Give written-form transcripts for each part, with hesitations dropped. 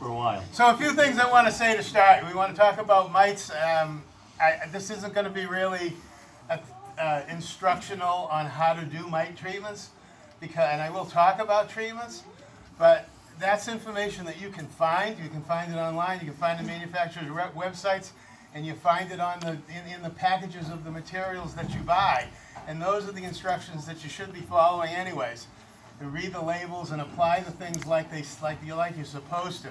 for a while. So a few things I want to say to start. We want to talk about mites. This isn't going to be really instructional on how to do mite treatments, and I will talk about treatments, but that's information that you can find. You can find it online. You can find it in manufacturers' websites, and you find it on in the packages of the materials that you buy. And those are the instructions that you should be following anyways. To read the labels and apply the things like you're supposed to.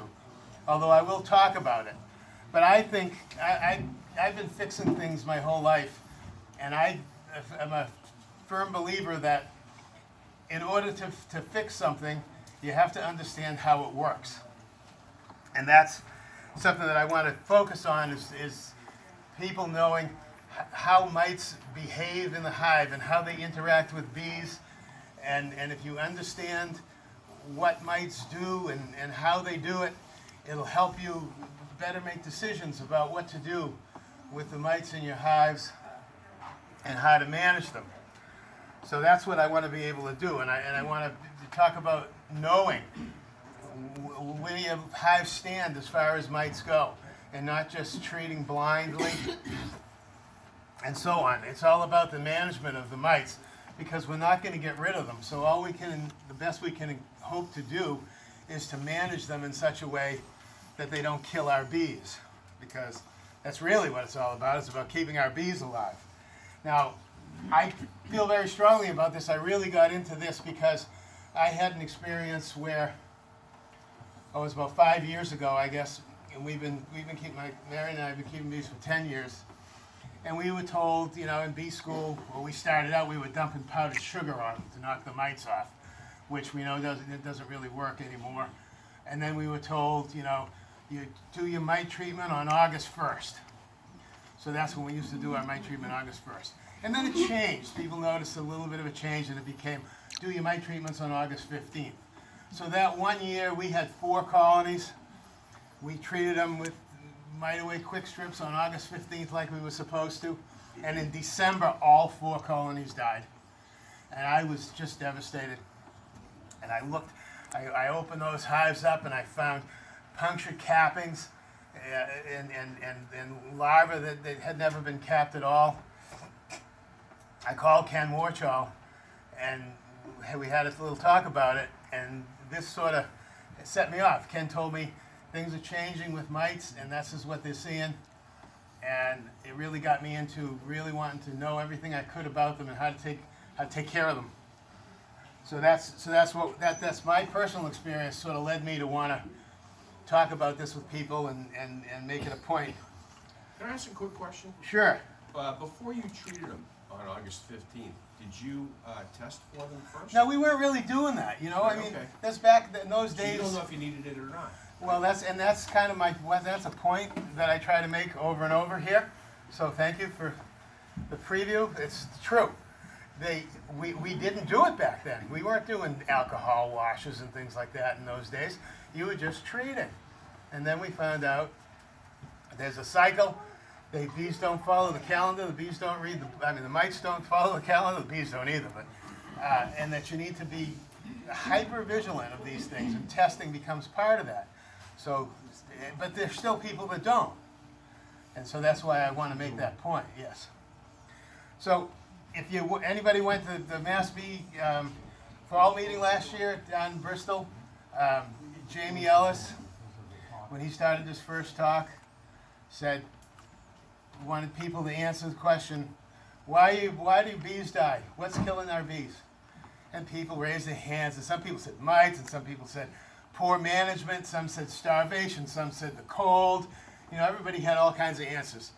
Although I will talk about it. But I think I've been fixing things my whole life, and I'm a firm believer that in order to fix something, you have to understand how it works. And that's something that I want to focus on is people knowing how mites behave in the hive and how they interact with bees. And if you understand what mites do and how they do it, it'll help you better make decisions about what to do with the mites in your hives and how to manage them. So that's what I want to be able to do. And I want to talk about knowing where your hives stand as far as mites go, and not just treating blindly and so on. It's all about the management of the mites, because we're not going to get rid of them. So the best we can hope to do is to manage them in such a way that they don't kill our bees, because that's really what it's all about. It's about keeping our bees alive. Now, I feel very strongly about this. I really got into this because I had an experience where, it was about 5 years ago, I guess, and Mary and I have been keeping bees for 10 years. And we were told, in bee school, when we started out, we were dumping powdered sugar on them to knock the mites off, which we know doesn't really work anymore. And then we were told, you do your mite treatment on August 1st. So that's when we used to do our mite treatment, August 1st. And then it changed. People noticed a little bit of a change, and it became, do your mite treatments on August 15th. So that 1 year, we had 4 colonies. We treated them with Mite Away quick strips on August 15th like we were supposed to. And in December, all 4 colonies died. And I was just devastated. And I looked, I opened those hives up, and I found punctured cappings and larvae that had never been capped at all. I called Ken Warchall, and we had a little talk about it, and this sort of set me off. Ken told me things are changing with mites, and this is what they're seeing, and it really got me into really wanting to know everything I could about them and how to take care of them. So that's my personal experience. Sort of led me to want to talk about this with people and make it a point. Can I ask a quick question? Sure. Before you treated them on August 15th, did you test for them first? No, we weren't really doing that. Right, I mean, okay. that's back in those So days. you don't know if you needed it or not. Well, that's kind of that's a point that I try to make over and over here. So thank you for the preview. It's true. We didn't do it back then. We weren't doing alcohol washes and things like that in those days. You were just treating. And then we found out there's a cycle. The bees don't follow the calendar. The bees don't the mites don't follow the calendar. The bees don't either. But and that you need to be hyper vigilant of these things, and testing becomes part of that. So, but there's still people that don't, and so that's why I want to make that point. Yes. So, if anybody went to the Mass Bee fall meeting last year down in Bristol, Jamie Ellis, when he started his first talk, said wanted people to answer the question, why do bees die? What's killing our bees? And people raised their hands, and some people said mites, and some people said poor management, some said starvation, some said the cold. Everybody had all kinds of answers.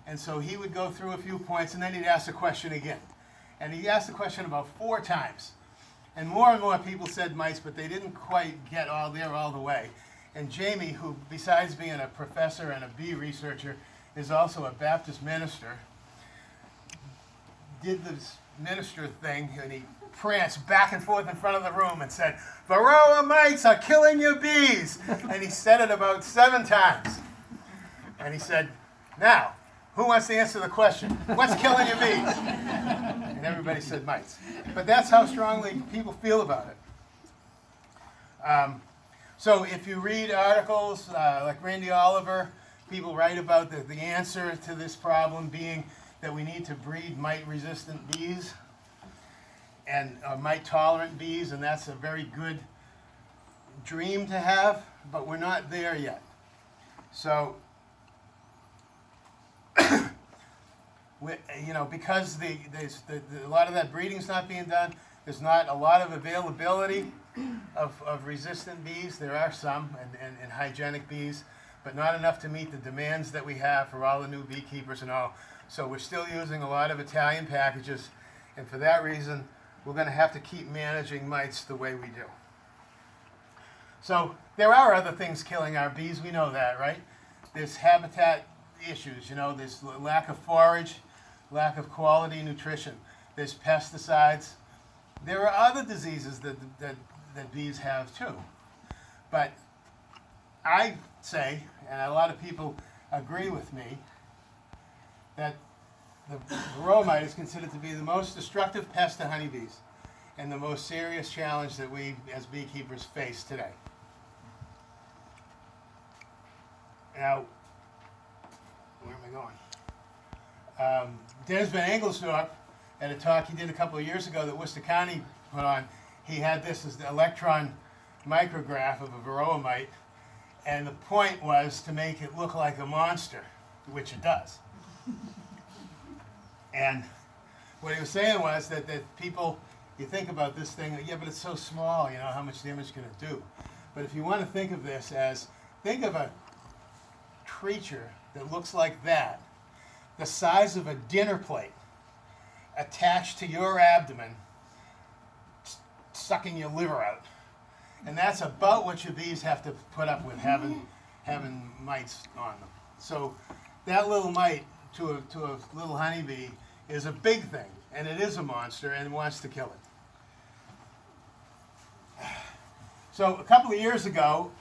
And so he would go through a few points, and then he'd ask the question again. And he asked the question about 4 times. And more people said mice, but they didn't quite get all the way. And Jamie, who besides being a professor and a bee researcher, is also a Baptist minister, did this minister thing, and he pranced back and forth in front of the room and said, "Varroa mites are killing your bees." And he said it about 7 times. And he said, "Now, who wants to answer the question? What's killing your bees?" And everybody said mites. But that's how strongly people feel about it. So if you read articles like Randy Oliver, people write about the answer to this problem being that we need to breed mite-resistant bees and mite-tolerant bees, and that's a very good dream to have, but we're not there yet. So, because a lot of that breeding's not being done, there's not a lot of availability of resistant bees. There are some, and hygienic bees, but not enough to meet the demands that we have for all the new beekeepers and all. So we're still using a lot of Italian packages, and for that reason, we're going to have to keep managing mites the way we do. So there are other things killing our bees. We know that, right? There's habitat issues. There's lack of forage, lack of quality nutrition. There's pesticides. There are other diseases that bees have too. But I say, and a lot of people agree with me, that the Varroa mite is considered to be the most destructive pest to honeybees and the most serious challenge that we as beekeepers face today. Now, where am I going? Dennis Van Engelsdorp, at a talk he did a couple of years ago that Worcester County put on, he had this as the electron micrograph of a Varroa mite, and the point was to make it look like a monster, which it does. And what he was saying was that people, you think about this thing, yeah, but it's so small, how much damage can it do? But if you want to think of this as, think of a creature that looks like that, the size of a dinner plate, attached to your abdomen, sucking your liver out. And that's about what your bees have to put up with having mites on them. So that little mite to a little honeybee is a big thing, and it is a monster and wants to kill it. So a couple of years ago,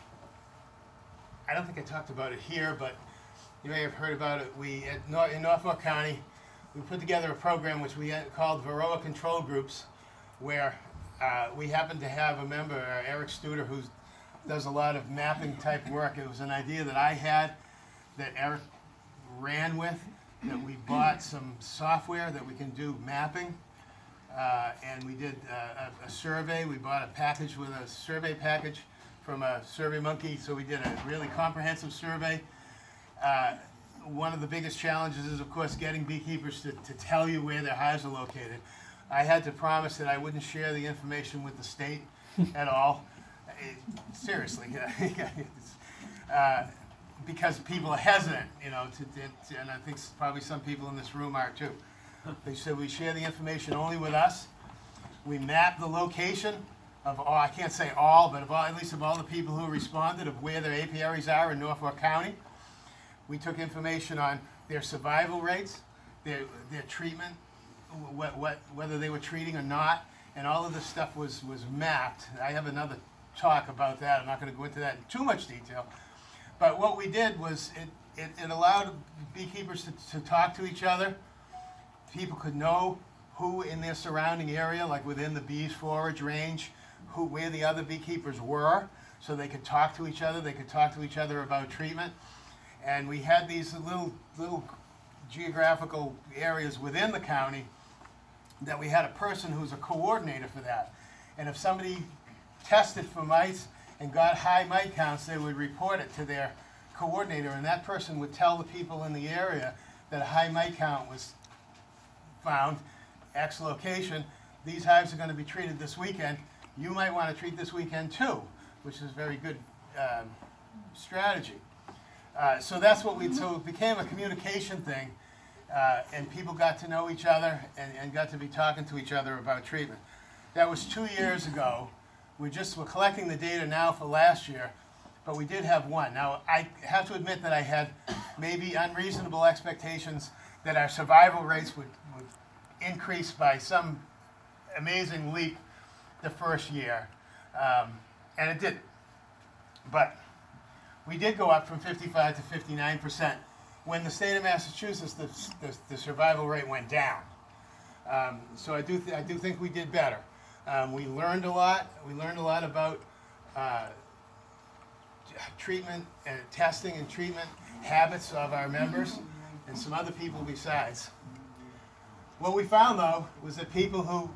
I don't think I talked about it here, but you may have heard about it. In Norfolk County, we put together a program which we called Varroa Control Groups, where we happened to have a member, Eric Studer, who does a lot of mapping type work. It was an idea that I had that Eric ran with, that we bought some software that we can do mapping, and we did a survey. We bought a package with a survey package from a Survey Monkey, so we did a really comprehensive survey. One of the biggest challenges is, of course, getting beekeepers to tell you where their hives are located. I had to promise that I wouldn't share the information with the state at all. Seriously, because people are hesitant, and I think probably some people in this room are too. They said we share the information only with us. We map the location of all, I can't say all, but at least of all the people who responded of where their apiaries are in Norfolk County. We took information on their survival rates, their treatment, whether they were treating or not, and all of this stuff was mapped. I have another talk about that. I'm not going to go into that in too much detail. But what we did was it allowed beekeepers to talk to each other. People could know who in their surrounding area, like within the bees forage range, where the other beekeepers were, so they could talk to each other. They could talk to each other about treatment. And we had these little geographical areas within the county that we had a person who's a coordinator for that. And if somebody tested for mites and got high mite counts, they would report it to their coordinator, and that person would tell the people in the area that a high mite count was found, X location. These hives are going to be treated this weekend. You might want to treat this weekend too, which is a very good strategy. So that's what so it became a communication thing, and people got to know each other and got to be talking to each other about treatment. That was 2 years ago. We're collecting the data now for last year, but we did have one. Now, I have to admit that I had maybe unreasonable expectations that our survival rates would increase by some amazing leap the first year, and it didn't. But we did go up from 55 to 59% when the state of Massachusetts, the survival rate went down. So I do think we did better. We learned a lot. We learned a lot about treatment, testing and treatment habits of our members and some other people besides. What we found, though, was that people who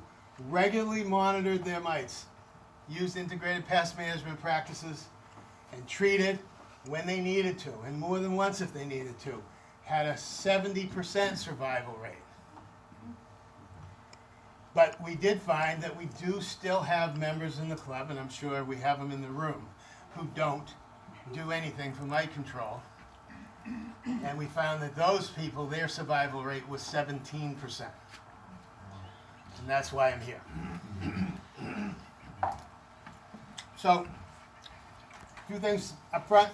regularly monitored their mites, used integrated pest management practices, and treated when they needed to, and more than once if they needed to, had a 70% survival rate. But we did find that we do still have members in the club, and I'm sure we have them in the room, who don't do anything for mite control. And we found that those people, their survival rate was 17%. And that's why I'm here. So, a few things up front.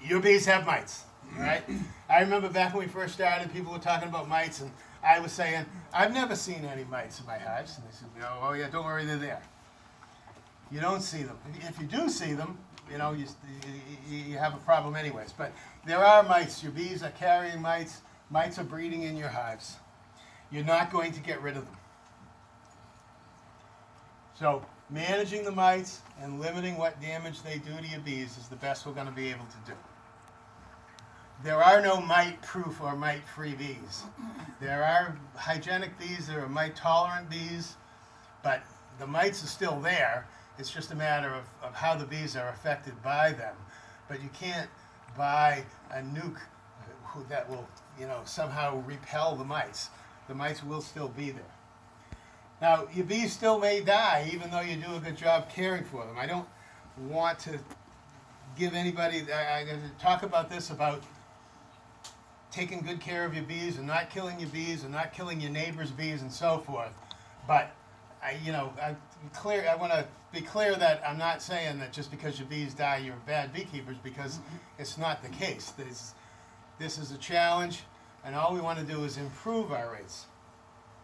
Your bees have mites, all right? I remember back when we first started, people were talking about mites, and I was saying, I've never seen any mites in my hives. And they said, no, oh yeah, don't worry, they're there. You don't see them. If you do see them, you know, you have a problem anyways. But there are mites. Your bees are carrying mites. Mites are breeding in your hives. You're not going to get rid of them. So managing the mites and limiting what damage they do to your bees is the best we're going to be able to do. There are no mite-proof or mite-free bees. There are hygienic bees, there are mite-tolerant bees, but the mites are still there. It's just a matter of how the bees are affected by them. But you can't buy a nuke that will, you know, somehow repel the mites. The mites will still be there. Now, your bees still may die, even though you do a good job caring for them. I don't want to give anybody, I'm going to talk about this, about taking good care of your bees and not killing your bees and not killing your neighbor's bees and so forth. But, I want to be clear that I'm not saying that just because your bees die, you're bad beekeepers, because it's not the case. This is a challenge, and all we want to do is improve our rates.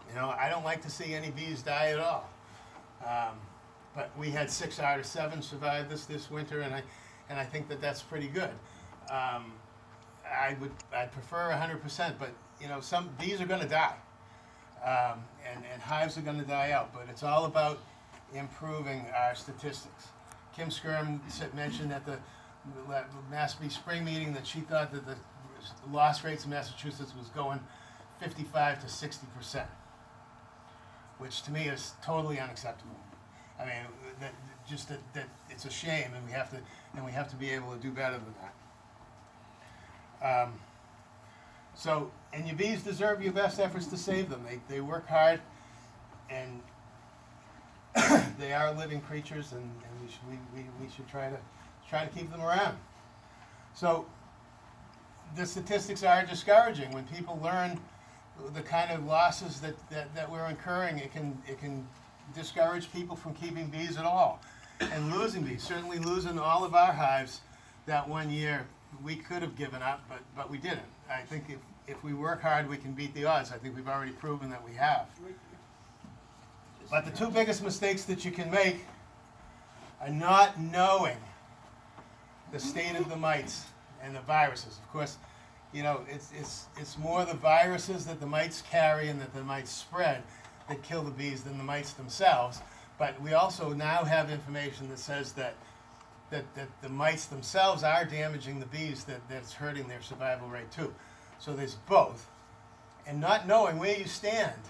You know, I don't like to see any bees die at all. But we had 6 out of 7 survive this winter, and I think that that's pretty good. I'd prefer 100%, but you know, some bees are going to die, and hives are going to die out. But it's all about improving our statistics. Kim Skirm mentioned at the Mass Bee Spring meeting that she thought that the loss rates in Massachusetts was going 55 to 60%, which to me is totally unacceptable. I mean, that it's a shame, and we have to be able to do better than that. And your bees deserve your best efforts to save them. They work hard, and they are living creatures, and we should try to keep them around. So the statistics are discouraging. When people learn the kind of losses that we're incurring, it can discourage people from keeping bees at all, and losing bees. Certainly losing all of our hives that one year, we could have given up, but we didn't. I think if we work hard, we can beat the odds. I think we've already proven that we have. But the 2 biggest mistakes that you can make are not knowing the state of the mites and the viruses. Of course, you know, it's more the viruses that the mites carry and that the mites spread that kill the bees than the mites themselves. But we also now have information that says that the mites themselves are damaging the bees, that's hurting their survival rate too. So there's both. And not knowing where you stand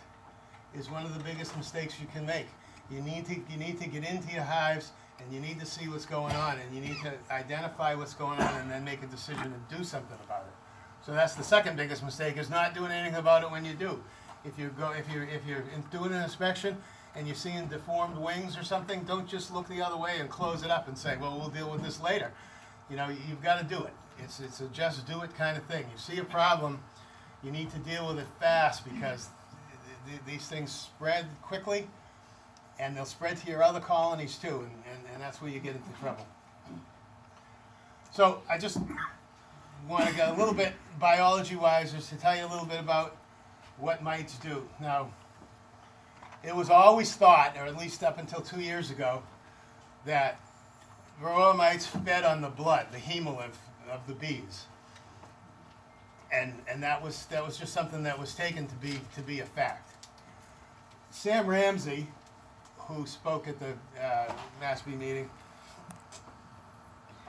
is one of the biggest mistakes you can make. You need to get into your hives, and you need to see what's going on, and you need to identify what's going on, and then make a decision and do something about it. So that's the second biggest mistake, is not doing anything about it when you do. If you're doing an inspection and you're seeing deformed wings or something, don't just look the other way and close it up and say, well, we'll deal with this later. You know, you've got to do it. It's a just do it kind of thing. You see a problem, you need to deal with it fast, because these things spread quickly, and they'll spread to your other colonies too, and that's where you get into trouble. So I just want to get a little bit biology-wise, just to tell you a little bit about what mites do. Now, it was always thought, or at least up until 2 years ago, that Varroa mites fed on the blood, the hemolymph of the bees, and that was just something that was taken to be a fact. Sam Ramsey, who spoke at the Mass Bee meeting,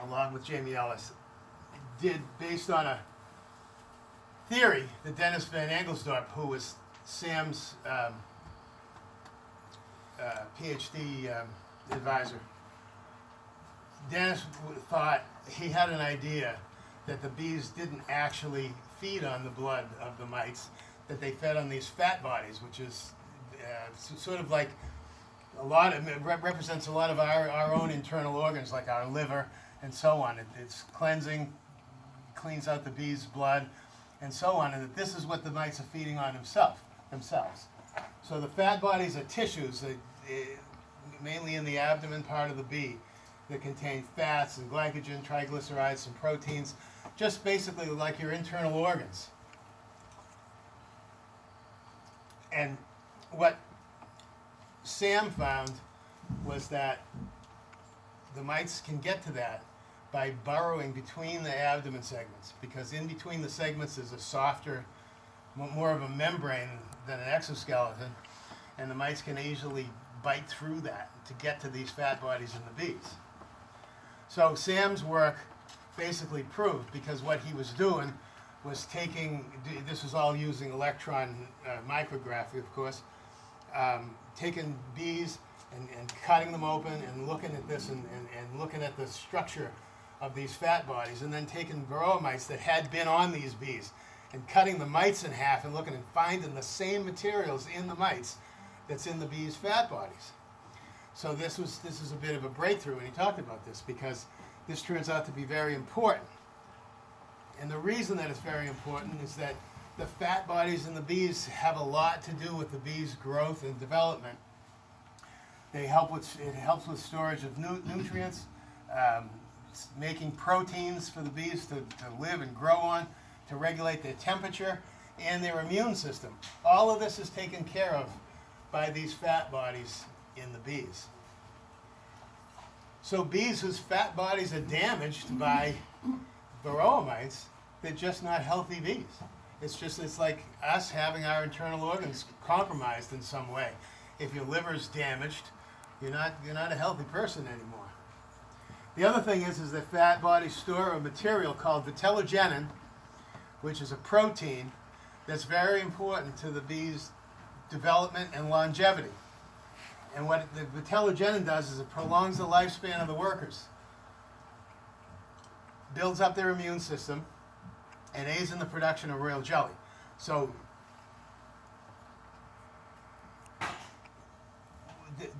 along with Jamie Ellis, did based on a theory that Dennis Van Engelsdorp, who was Sam's PhD advisor. Dennis thought he had an idea that the bees didn't actually feed on the blood of the mites, that they fed on these fat bodies, which is sort of like it represents a lot of our own internal organs, like our liver and so on. It's cleansing, cleans out the bees' blood, and so on, and that this is what the mites are feeding on themselves. So the fat bodies are tissues, mainly in the abdomen part of the bee, that contain fats and glycogen, triglycerides, and proteins, just basically like your internal organs. And what Sam found was that the mites can get to that by burrowing between the abdomen segments, because in between the segments is a softer, more of a membrane than an exoskeleton, and the mites can easily bite through that to get to these fat bodies in the bees. So Sam's work basically proved, because what he was doing was this was all using electron micrography, of course, taking bees and cutting them open and looking at this and looking at the structure of these fat bodies, and then taking Varroa mites that had been on these bees and cutting the mites in half and looking and finding the same materials in the mites that's in the bees' fat bodies. So this is a bit of a breakthrough, and he talked about this because this turns out to be very important. And the reason that it's very important is that the fat bodies in the bees have a lot to do with the bees' growth and development. It helps with storage of nutrients, making proteins for the bees to live and grow on, to regulate their temperature and their immune system. All of this is taken care of by these fat bodies in the bees. So bees whose fat bodies are damaged by Varroa mites, they're just not healthy bees. It's like us having our internal organs compromised in some way. If your liver's damaged, you're not a healthy person anymore. The other thing is that fat bodies store a material called Vitello Jenin, which is a protein that's very important to the bees' development and longevity. And what the Vitello Jenin does is it prolongs the lifespan of the workers, builds up their immune system, and aids in the production of royal jelly. So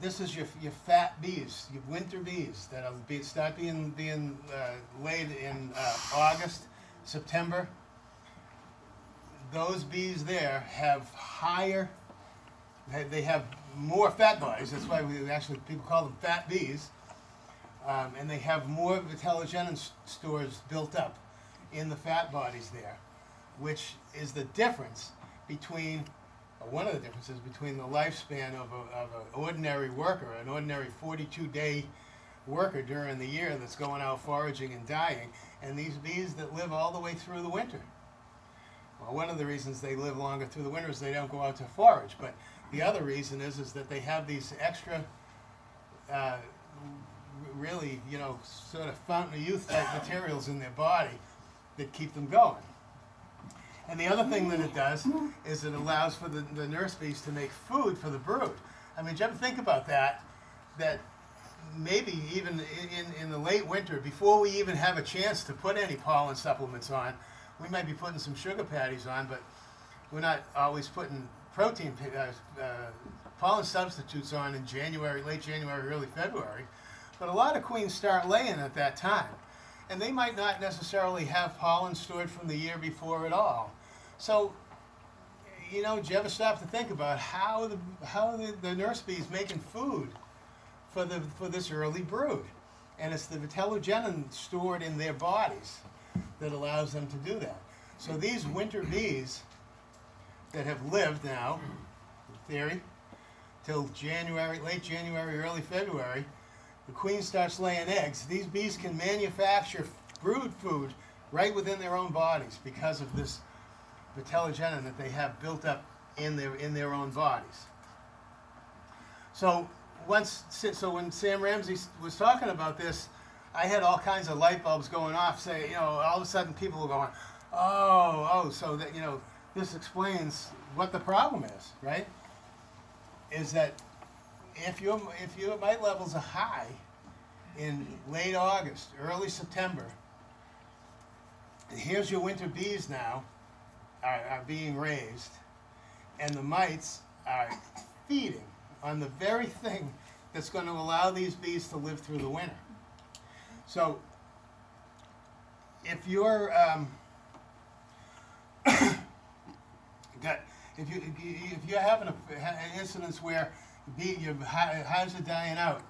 this is your fat bees, your winter bees that start being laid in August, September. Those bees there have they have more fat bodies. That's why people call them fat bees. And they have more Vitello Jenin stores built up in the fat bodies there, which is the difference between, or one of the differences between the lifespan of an ordinary worker, an ordinary 42-day worker during the year that's going out foraging and dying, and these bees that live all the way through the winter. Well, one of the reasons they live longer through the winter is they don't go out to forage, but the other reason is that they have these extra, really, sort of fountain of youth type materials in their body that keep them going. And the other thing that it does is it allows for the nurse bees to make food for the brood. I mean, did you ever think about that? That maybe even in the late winter, before we even have a chance to put any pollen supplements on, we might be putting some sugar patties on, but we're not always putting pollen substitutes on in January, late January, early February. But a lot of queens start laying at that time. And they might not necessarily have pollen stored from the year before at all. So, did you ever stop to think about how the nurse bee is making food for this early brood? And it's the Vitello Jenin stored in their bodies that allows them to do that. So these winter bees that have lived now, in theory, till late January, early February, the queen starts laying eggs. These bees can manufacture brood food right within their own bodies because of this Vitello Jenin that they have built up in their own bodies. So when Sam Ramsey was talking about this, I had all kinds of light bulbs going off. Say, all of a sudden people were going, so that this explains what the problem is, right? Is that if your mite levels are high in late August, early September, and here's your winter bees now are being raised, and the mites are feeding on the very thing that's going to allow these bees to live through the winter. So if you're if you're having an incidence where your hives are dying out,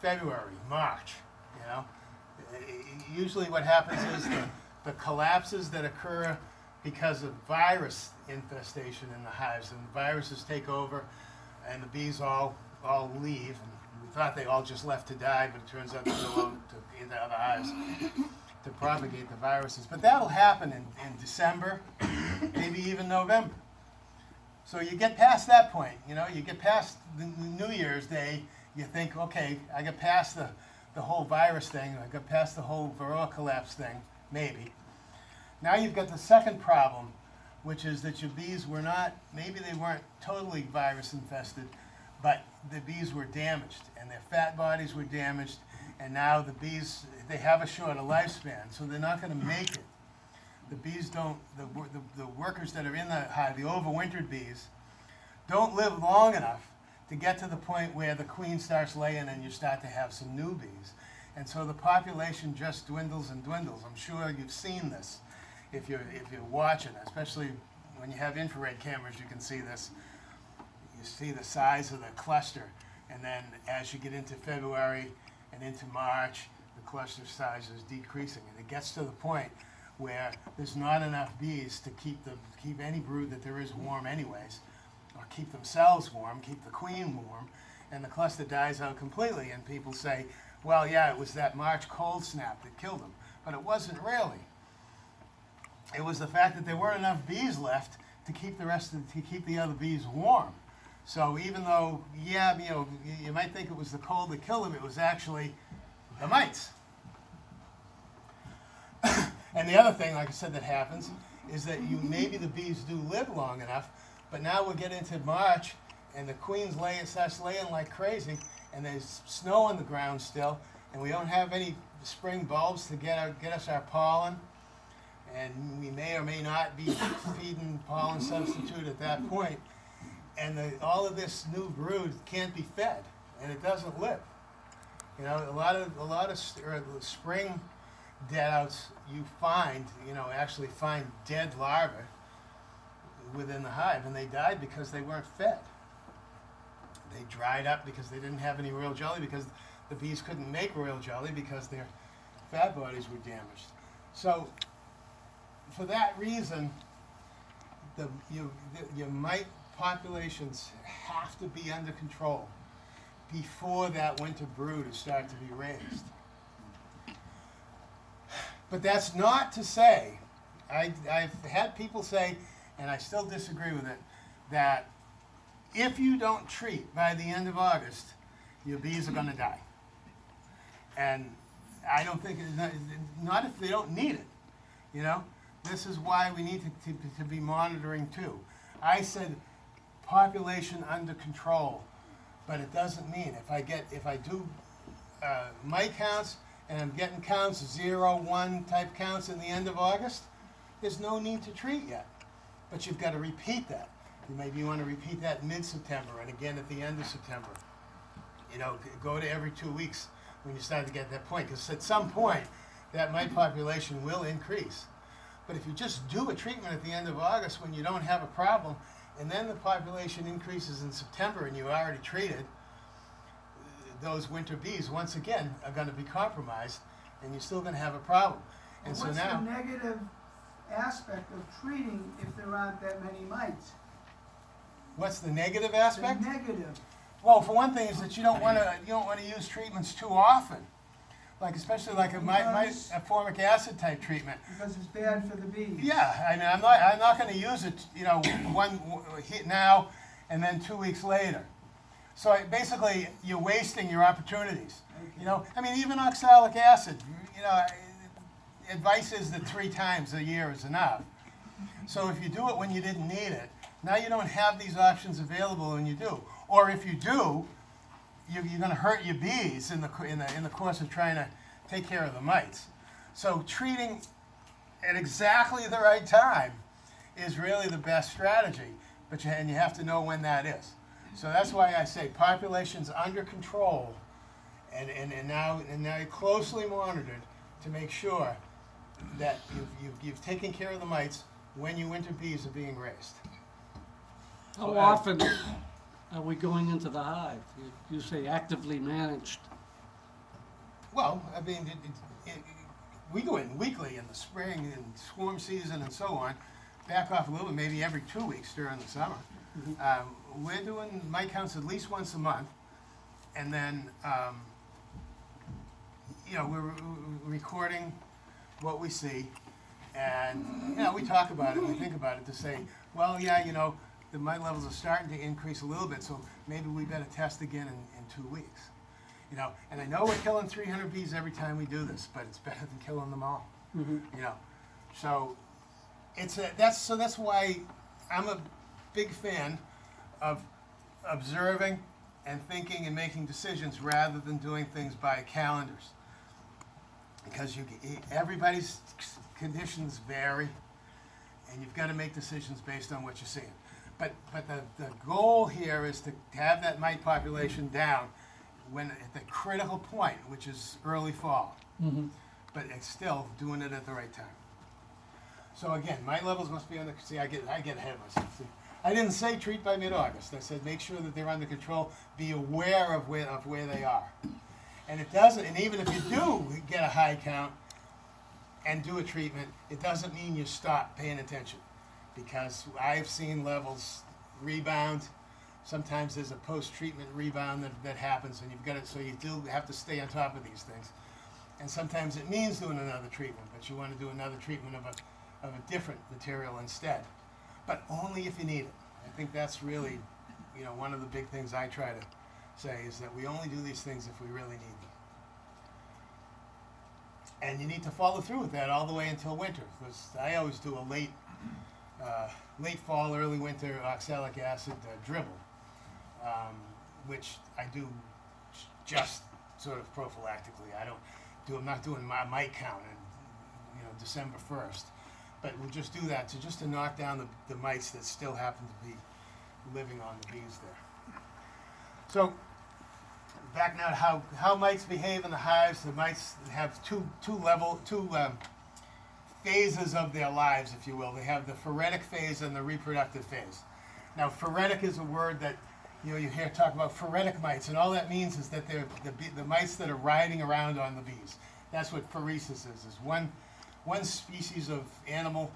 February, March, usually what happens is the collapses that occur because of virus infestation in the hives, and the viruses take over, and the bees all leave. And we thought they all just left to die, but it turns out they go out into other hives to propagate the viruses. But that'll happen in December, maybe even November. So you get past that point, you get past the New Year's Day, you think, okay, I got past the whole virus thing, I got past the whole Varroa collapse thing, maybe. Now you've got the second problem, which is that your bees were not, maybe they weren't totally virus infested, but the bees were damaged, and their fat bodies were damaged, and now the bees, they have a shorter lifespan, so they're not going to make it. The bees don't, the workers that are in the hive, the overwintered bees, don't live long enough to get to the point where the queen starts laying and you start to have some new bees. And so the population just dwindles and dwindles. I'm sure you've seen this if you're watching, especially when you have infrared cameras, you can see this. You see the size of the cluster, and then as you get into February and into March, the cluster size is decreasing, and it gets to the point where there's not enough bees to keep any brood that there is warm anyways, or keep themselves warm, keep the queen warm, and the cluster dies out completely. And people say, well, yeah, it was that March cold snap that killed them, but it wasn't really. It was the fact that there weren't enough bees left to keep the other bees warm. So even though, yeah, you might think it was the cold that killed them, it was actually the mites. And the other thing, like I said, that happens is that maybe the bees do live long enough, but now we'll get into March, and the queen's starts laying like crazy, and there's snow on the ground still, and we don't have any spring bulbs to get us our pollen, and we may or may not be feeding pollen substitute at that point, and all of this new brood can't be fed, and it doesn't live. A lot of spring dead-outs you actually find dead larvae within the hive, and they died because they weren't fed. They dried up because they didn't have any royal jelly, because the bees couldn't make royal jelly because their fat bodies were damaged. So for that reason, your mite populations have to be under control before that winter brood is start to be raised. But that's not to say, I've had people say, and I still disagree with it, that if you don't treat by the end of August, your bees are going to die. And I don't think, not if they don't need it, This is why we need to be monitoring too. I said population under control, but it doesn't mean if I do mite counts and I'm getting counts 0, 1 type counts in the end of August, there's no need to treat yet. But you've got to repeat that. Maybe you want to repeat that mid-September and again at the end of September. Go to every 2 weeks when you start to get that point, because at some point that mite population will increase. But if you just do a treatment at the end of August when you don't have a problem, and then the population increases in September and you already treated, those winter bees, once again, are going to be compromised, and you're still going to have a problem. And what's the negative aspect of treating if there aren't that many mites? What's the negative aspect? The negative. Well, for one thing, is that you don't want to use treatments too often, especially a formic acid type treatment. Because it's bad for the bees. Yeah, I mean, I'm not going to use it, one hit now and then 2 weeks later. So basically, you're wasting your opportunities. You know, I mean, even oxalic acid, you know, advice is that 3 times a year is enough. So if you do it when you didn't need it, now you don't have these options available when you do. Or if you do, you're going to hurt your bees in the course of trying to take care of the mites. So treating at exactly the right time is really the best strategy, and you have to know when that is. So that's why I say population's under control and now closely monitored to make sure that you've taken care of the mites when your winter bees are being raised. How often are we going into the hive? You say actively managed. Well, I mean, we go in weekly in the spring and swarm season and so on. Back off a little bit, maybe every 2 weeks during the summer. We're doing mite counts at least once a month, and then you know, we're recording what we see, and you know, we talk about it, we think about it to say, well, yeah, you know, the mite levels are starting to increase a little bit, so maybe we better test again in 2 weeks. You know, and I know we're killing 300 bees every time we do this, but it's better than killing them all. You know, so that's why I'm a big fan of observing and thinking and making decisions rather than doing things by calendars, because everybody's conditions vary, and you've got to make decisions based on what you're seeing. But the goal here is to have that mite population down when at the critical point, which is early fall. But it's still doing it at the right time. So again, mite levels must be under. See, I get ahead of myself. See, I didn't say treat by mid-August. I said make sure that they're under control. Be aware of where they are. And it doesn't. And even if you do get a high count and do a treatment, it doesn't mean you stop paying attention, because I've seen levels rebound. Sometimes there's a post-treatment rebound that happens, and you've got it. So you do have to stay on top of these things. And sometimes it means doing another treatment, but you want to do another treatment of a different material instead, but only if you need it. I think that's really, you know, one of the big things I try to say is that we only do these things if we really need them. And you need to follow through with that all the way until winter, because I always do a late fall, early winter oxalic acid dribble, which I do just sort of prophylactically. I'm not doing my mite count in, you know, December 1st, but we'll just do that to knock down the mites that still happen to be living on the bees there. So back now to how mites behave in the hives. The mites have two phases of their lives, if you will. They have the phoretic phase and the reproductive phase. Now, phoretic is a word that you hear talk about phoretic mites, and all that means is that they're the mites that are riding around on the bees. That's what phoresis is one species of animal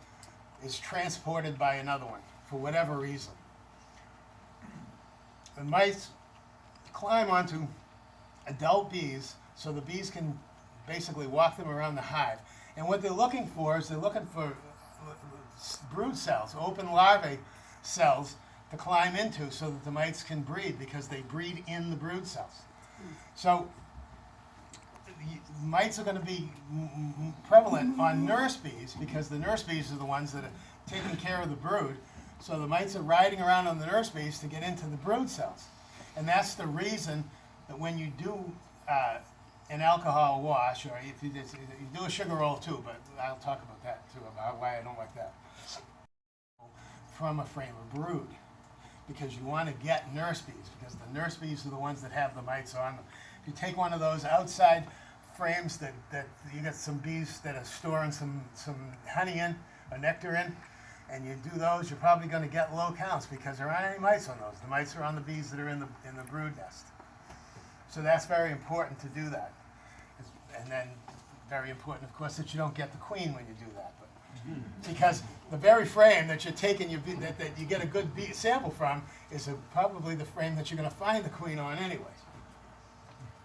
is transported by another one for whatever reason. The mites climb onto adult bees so the bees can basically walk them around the hive. And what they're looking for is brood cells, open larvae cells to climb into so that the mites can breed, because they breed in the brood cells. So mites are going to be prevalent on nurse bees, because the nurse bees are the ones that are taking care of the brood. So the mites are riding around on the nurse bees to get into the brood cells. And that's the reason that when you do an alcohol wash, or if you do a sugar roll too, but I'll talk about that too, about why I don't like that, from a frame of brood, because you want to get nurse bees, because the nurse bees are the ones that have the mites on them. If you take one of those outside frames that you got some bees that are storing some honey in, or nectar in, and you do those, you're probably going to get low counts, because there aren't any mites on those. The mites are on the bees that are in the brood nest. So that's very important to do that. And then very important, of course, that you don't get the queen when you do that. But because the very frame that you're taking that you get a good bee sample from is probably the frame that you're going to find the queen on anyways.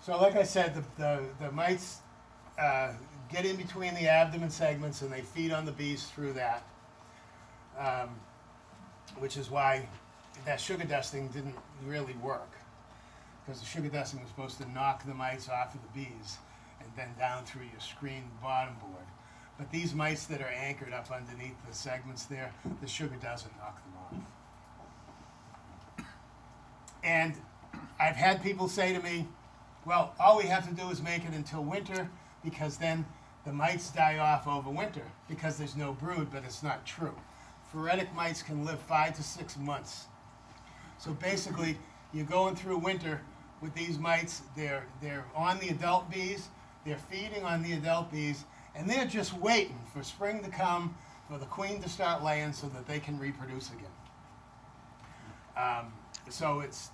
So like I said, the mites get in between the abdomen segments and they feed on the bees through that, which is why that sugar dusting didn't really work. because the sugar dusting was supposed to knock the mites off of the bees and then down through your screen bottom board. But these mites that are anchored up underneath the segments there, the sugar doesn't knock them off. And I've had people say to me, well, all we have to do is make it until winter, because then the mites die off over winter because there's no brood, but it's not true. Parasitic mites can live 5 to 6 months. So basically, you're going through winter with these mites. They're on the adult bees, they're feeding on the adult bees, and they're just waiting for spring to come, for the queen to start laying so that they can reproduce again. So it's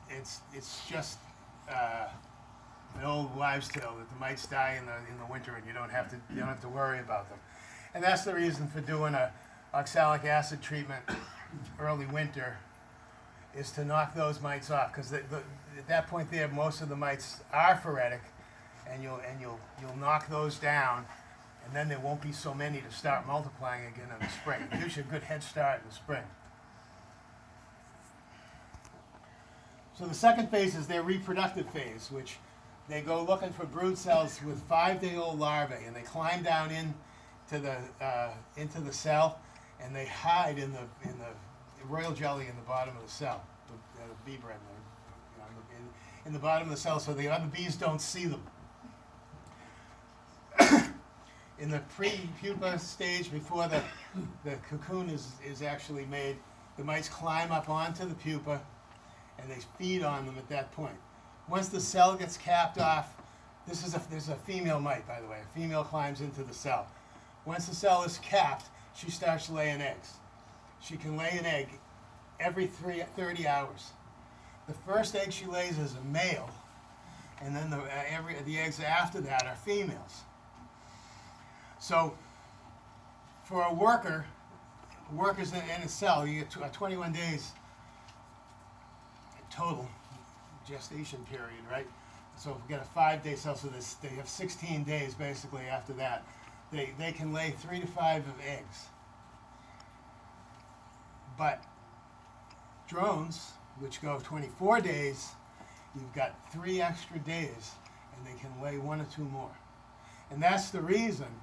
just an old wives' tale that the mites die in the winter and you don't have to worry about them. And that's the reason for doing a oxalic acid treatment early winter, is to knock those mites off, because at that point there most of the mites are phoretic, and you'll knock those down, and then there won't be so many to start multiplying again in the spring. It gives you a good head start in the spring. So the second phase is their reproductive phase, which they go looking for brood cells with 5-day-old larvae, and they climb down into the cell, and they hide in the royal jelly in the bottom of the cell, the bee bread, in the bottom of the cell, so the other bees don't see them. In the pre-pupa stage, before the cocoon is actually made, the mites climb up onto the pupa, and they feed on them at that point. Once the cell gets capped off, this is a female mite, by the way. A female climbs into the cell. Once the cell is capped, she starts laying eggs. She can lay an egg every 30 hours. The first egg she lays is a male, and then the eggs after that are females. So for a workers in a cell, you get 21 days total gestation period, right? So if we get a 5-day cell, so they have 16 days basically after that. They can lay 3 to 5 of eggs. But drones, which go 24 days, you've got 3 extra days, and they can lay 1 or 2 more. And that's the reason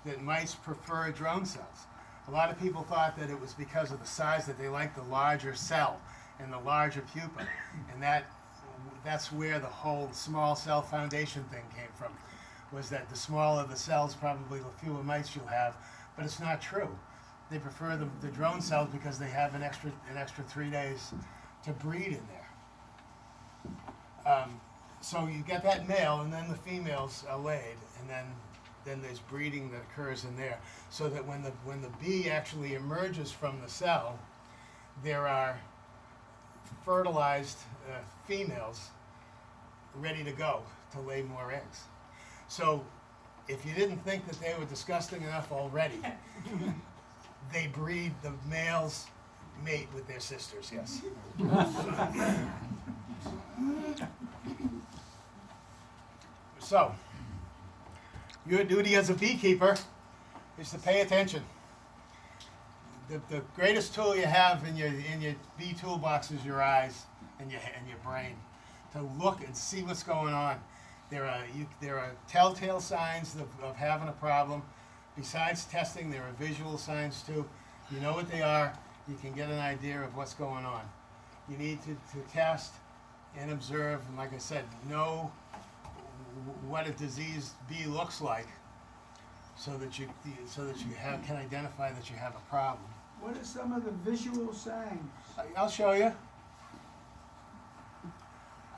that mites prefer drone cells. A lot of people thought that it was because of the size, that they liked the larger cell and the larger pupa, and that's where the whole small cell foundation thing came from, was that the smaller the cells, probably the fewer mites you'll have, but it's not true. They prefer the drone cells because they have an extra 3 days to breed in there. So you get that male, and then the females are laid, and then there's breeding that occurs in there, so that when the bee actually emerges from the cell, there are fertilized females ready to go to lay more eggs. So if you didn't think that they were disgusting enough already, they breed, the males mate with their sisters, yes. So, your duty as a beekeeper is to pay attention. The greatest tool you have in your bee toolbox is your eyes and your brain, to look and see what's going on. There are telltale signs of having a problem. Besides testing, there are visual signs too. You know what they are, you can get an idea of what's going on. You need to test and observe, and like I said, know what a diseased bee looks like, so that you can identify that you have a problem. What are some of the visual signs? I'll show you.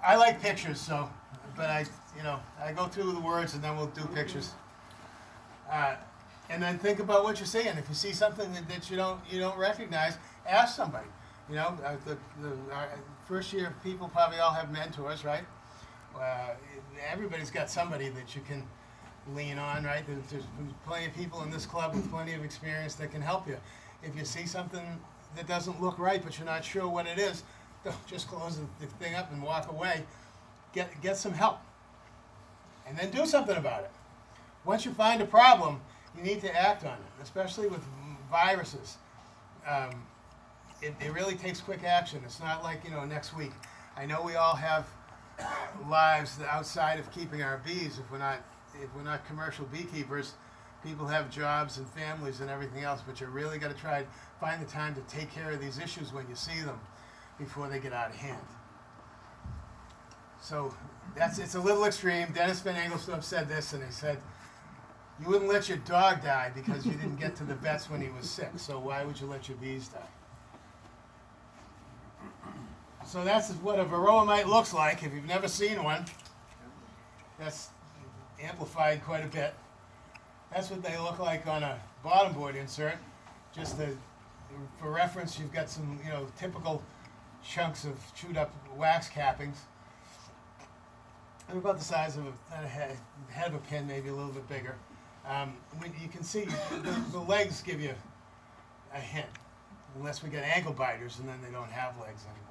I like pictures, but I go through the words and then we'll do pictures. And then think about what you're seeing. If you see something that you don't recognize, ask somebody. Our first year people probably all have mentors, right? Everybody's got somebody that you can lean on, right? There's plenty of people in this club with plenty of experience that can help you. If you see something that doesn't look right, but you're not sure what it is, don't just close the thing up and walk away. Get some help, and then do something about it. Once you find a problem, you need to act on it, especially with viruses. It really takes quick action. It's not like, next week. I know we all have lives outside of keeping our bees. If we're not commercial beekeepers, people have jobs and families and everything else, but you really got to try to find the time to take care of these issues when you see them before they get out of hand. So it's a little extreme. Dennis Van Engelstove said this, and he said, you wouldn't let your dog die because you didn't get to the vets when he was sick, so why would you let your bees die? So that's what a Varroa mite looks like. If you've never seen one, that's amplified quite a bit. That's what they look like on a bottom board insert. Just for reference, you've got some, typical chunks of chewed up wax cappings. They're about the size of a head of a pin, maybe a little bit bigger. You can see the legs give you a hint, unless we get ankle biters, and then they don't have legs anymore.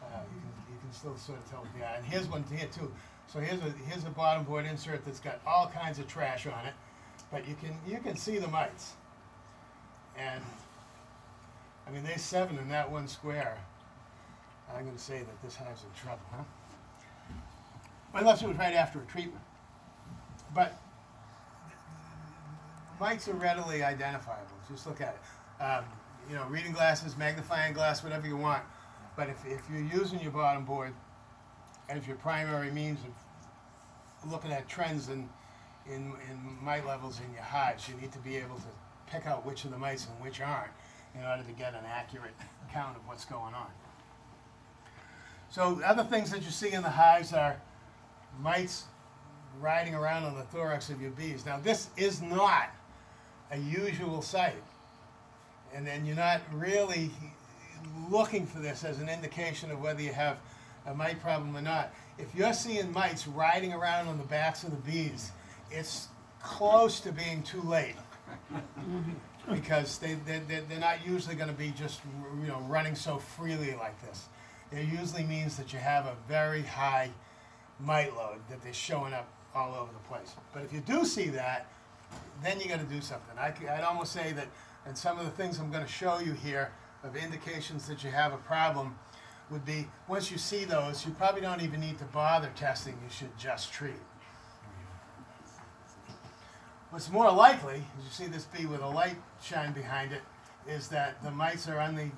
But, you can still sort of tell. Yeah, and here's one here too. So here's a bottom board insert that's got all kinds of trash on it, but you can see the mites. And I mean, there's 7 in that one square. I'm going to say that this hive's in trouble, huh? Unless it was right after a treatment. But mites are readily identifiable. Just look at it. Reading glasses, magnifying glass, whatever you want. But if you're using your bottom board as your primary means of looking at trends in mite levels in your hives, you need to be able to pick out which are the mites and which aren't in order to get an accurate count of what's going on. So other things that you see in the hives are mites riding around on the thorax of your bees. Now this is not a usual sight, and then you're not really looking for this as an indication of whether you have a mite problem or not. If you're seeing mites riding around on the backs of the bees, it's close to being too late, because they're not usually going to be just running so freely like this. It usually means that you have a very high mite load, that they're showing up all over the place. But if you do see that, then you got to do something. I'd almost say that, and some of the things I'm going to show you here of indications that you have a problem would be, once you see those, you probably don't even need to bother testing. You should just treat. What's more likely, as you see this bee with a light shine behind it, is that the mites are on the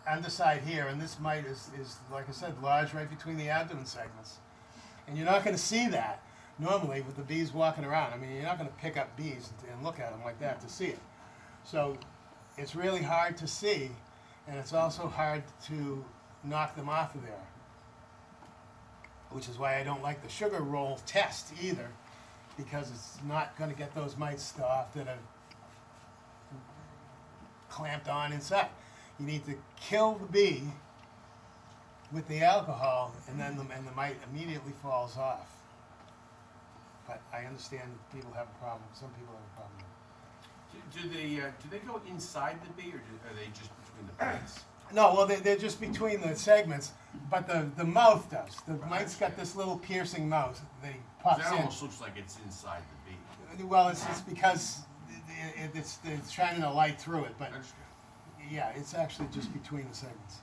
underside here, and this mite is, like I said, lodged right between the abdomen segments. And you're not going to see that normally with the bees walking around. I mean, you're not going to pick up bees and look at them like that to see it. So it's really hard to see, and it's also hard to knock them off of there, which is why I don't like the sugar roll test either, because it's not going to get those mites off that are clamped on inside. You need to kill the bee with the alcohol, and then the mite immediately falls off. But I understand that people have a problem. Some people have a problem. Do they go inside the bee, or are they just between the plates? No, well, they're just between the segments, but the mouth does. The mite's got this little piercing mouth that he pops That in. almost looks like it's inside the bee. Well, it's because it's shining a light through it, but I understand. yeah, it's actually just between the segments.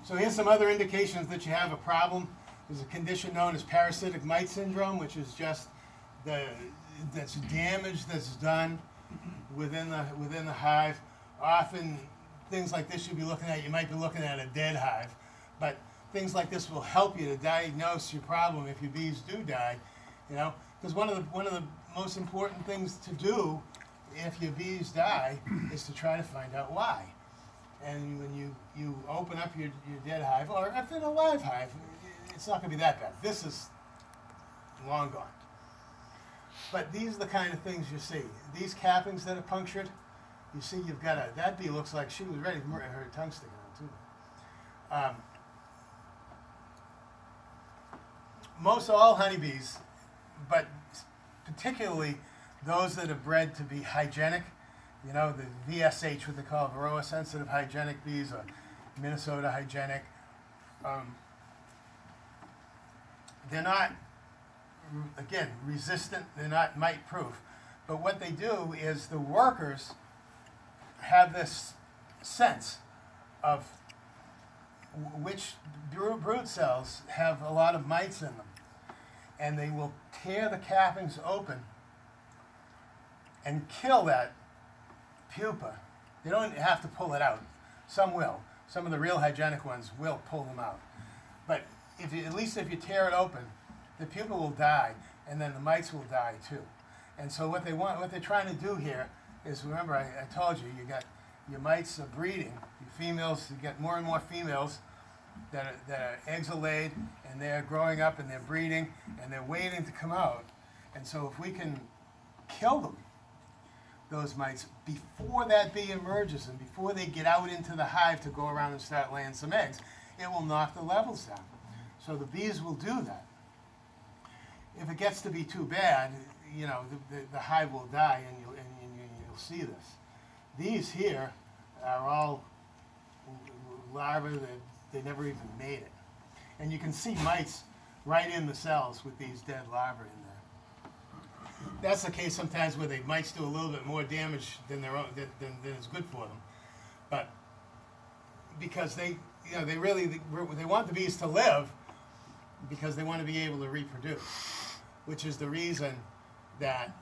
So here's some other indications that you have a problem. There's a condition known as parasitic mite syndrome, which is just that's damage that's done within the hive. Often things like this you'll be looking at, you might be looking at a dead hive, but things like this will help you to diagnose your problem if your bees do die, because one of the most important things to do if your bees die is to try to find out why. And when you open up your dead hive, or if it's a live hive, it's not going to be that bad. This is long gone. But these are the kind of things you see. These cappings that are punctured, you see you've got that bee looks like she was ready for her tongue sticking out too. Most all honeybees, but particularly those that are bred to be hygienic, the VSH, what they call Varroa sensitive hygienic bees, or Minnesota hygienic, they're not, again, resistant, they're not mite proof. But what they do is the workers have this sense of which brood cells have a lot of mites in them. And they will tear the cappings open and kill that pupa. They don't have to pull it out. Some will. Some of the real hygienic ones will pull them out. But if you, at least if you tear it open, the pupa will die, and then the mites will die too. And so what they're trying to do here is, remember I told you, you got your mites are breeding. Your females, you get more and more females that are eggs are laid, and they're growing up and they're breeding and they're waiting to come out. And so if we can kill them, those mites, before that bee emerges and before they get out into the hive to go around and start laying some eggs, it will knock the levels down. So the bees will do that. If it gets to be too bad, you know, the hive will die, and you'll see this. These here are all larvae that they never even made it. And you can see mites right in the cells with these dead larvae in there. That's the case sometimes where they mites do a little bit more damage than their own, than is good for them. But because they want the bees to live because they want to be able to reproduce, which is the reason that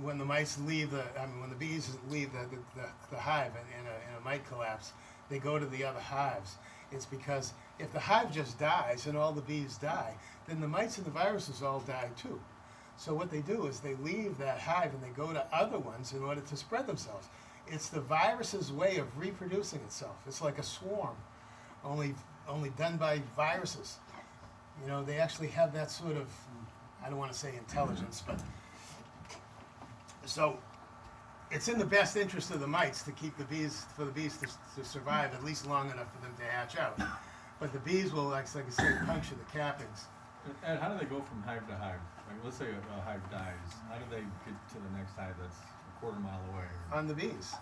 when the mice leave when the bees leave the hive in a mite collapse, they go to the other hives. It's because if the hive just dies and all the bees die, then the mites and the viruses all die too. So what they do is they leave that hive and they go to other ones in order to spread themselves. It's the virus's way of reproducing itself. It's like a swarm, only done by viruses. You know, they actually have that sort of, I don't want to say intelligence, but so it's in the best interest of the mites to keep the bees, for the bees to survive at least long enough for them to hatch out. But the bees will, like I say, puncture the cappings. Ed, how do they go from hive to hive? Like, let's say a hive dies. How do they get to the next hive that's a quarter mile away? On the bees.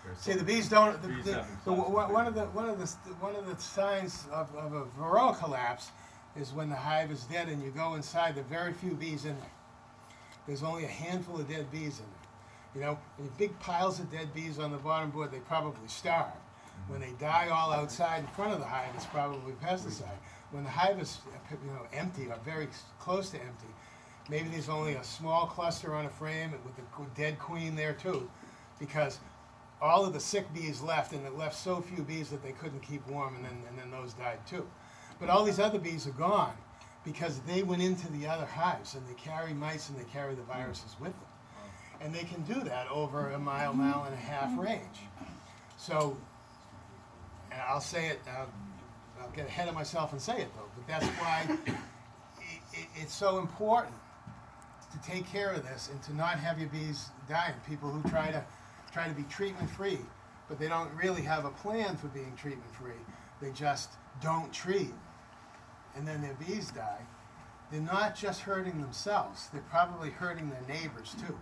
There's See, the some- bees don't. bees have One of the signs of a Varroa collapse is when the hive is dead and you go inside. There are very few bees in there. There's only a handful of dead bees in there. You know, and big piles of dead bees on the bottom board. They probably starve. When they die all outside in front of the hive, it's probably pesticide. When the hive is, empty or very close to empty, maybe there's only a small cluster on a frame with the dead queen there too, because all of the sick bees left, and it left so few bees that they couldn't keep warm, and then those died too. But all these other bees are gone because they went into the other hives, and they carry mites and they carry the viruses with them. And they can do that over a mile and a half range. So, and I'll say it, I'll get ahead of myself and say it though, but that's why it's so important to take care of this and to not have your bees dying. People who try to be treatment free, but they don't really have a plan for being treatment free. They just don't treat, and then their bees die. They're not just hurting themselves, they're probably hurting their neighbors too,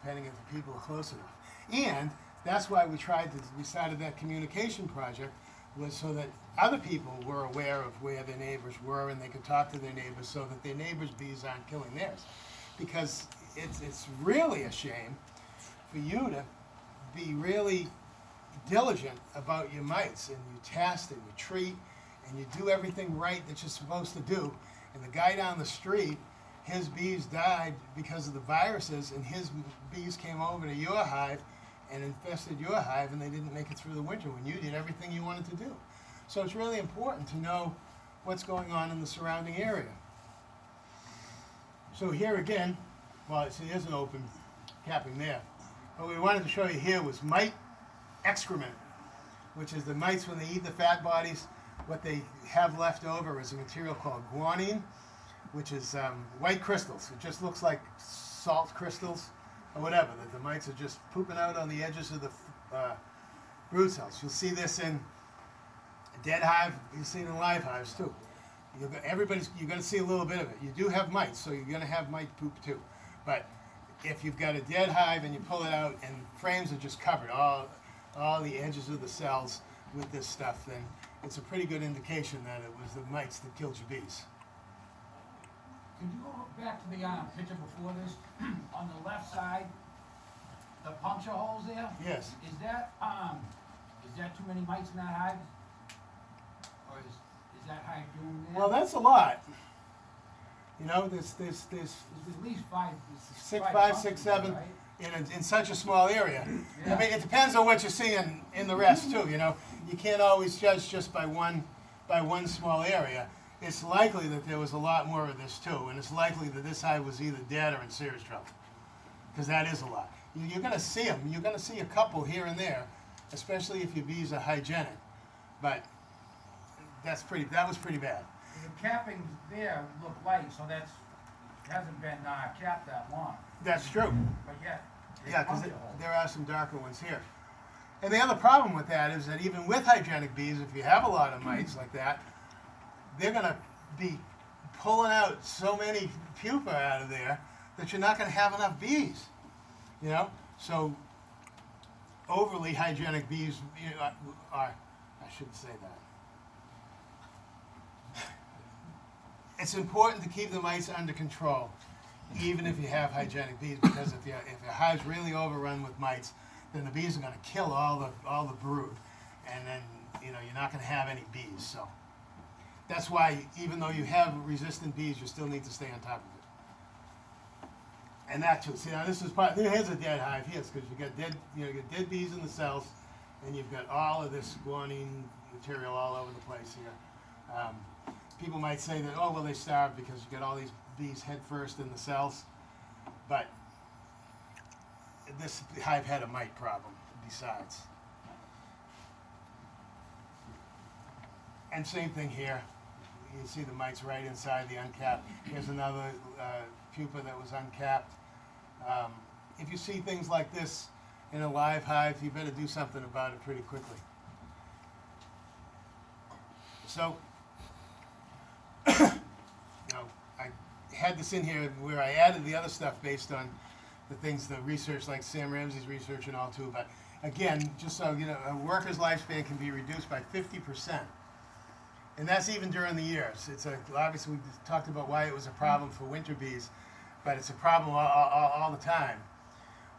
depending if the people are close enough. And that's why we started that communication project, was so that other people were aware of where their neighbors were and they could talk to their neighbors so that their neighbors' bees aren't killing theirs. Because it's really a shame for you to be really diligent about your mites, and you test and you treat and you do everything right that you're supposed to do, and the guy down the street, his bees died because of the viruses, and his bees came over to your hive and infested your hive, and they didn't make it through the winter when you did everything you wanted to do. So it's really important to know what's going on in the surrounding area. So here again, well, see, there's an open capping there. What we wanted to show you here was mite excrement, which is the mites, when they eat the fat bodies, what they have left over is a material called guanine, which is white crystals. It just looks like salt crystals or whatever, that the mites are just pooping out on the edges of the brood cells. You'll see this in a dead hive. You'll see it in live hives too. You're going to see a little bit of it. You do have mites, so you're going to have mite poop too. But if you've got a dead hive and you pull it out and frames are just covered, all the edges of the cells with this stuff, then it's a pretty good indication that it was the mites that killed your bees. Could you go back to the picture before this? On the left side, the puncture holes there? Yes. Is that Is that too many mites in that hive? Or is that hive doing that? Well, that's a lot. You know, there's There's at least five. five, six, functions, seven right? in such a small area. Yeah. I mean, it depends on what you're seeing in the rest too. You know, you can't always judge just by one small area. It's likely that there was a lot more of this too, and it's likely that this hive was either dead or in serious trouble, because that is a lot. You're going to see them. You're going to see a couple here and there, especially if your bees are hygienic. But that was pretty bad. The capping there look light, so hasn't been capped that long. That's true. But yet, Yeah, because there are some darker ones here. And the other problem with that is that even with hygienic bees, if you have a lot of mites like that, they're going to be pulling out so many pupa out of there that you're not going to have enough bees. You know? So overly hygienic bees are, I shouldn't say that. It's important to keep the mites under control, even if you have hygienic bees, because if your hive's really overrun with mites, then the bees are going to kill all the brood, and then you're not going to have any bees. So that's why, even though you have resistant bees, you still need to stay on top of it. And that too. See, now this is here's a dead hive here, because you got dead bees in the cells, and you've got all of this guanine material all over the place here. People might say that, oh, well, they starved because you got all these bees head first in the cells, but this hive had a mite problem besides. And same thing here. You see the mites right inside the uncapped. Here's another pupa that was uncapped. If you see things like this in a live hive, you better do something about it pretty quickly. So, I had this in here where I added the other stuff based on the research like Sam Ramsey's research and all too. But again, just so you know, a worker's lifespan can be reduced by 50%. And that's even during the years. Obviously we talked about why it was a problem for winter bees, but it's a problem all the time,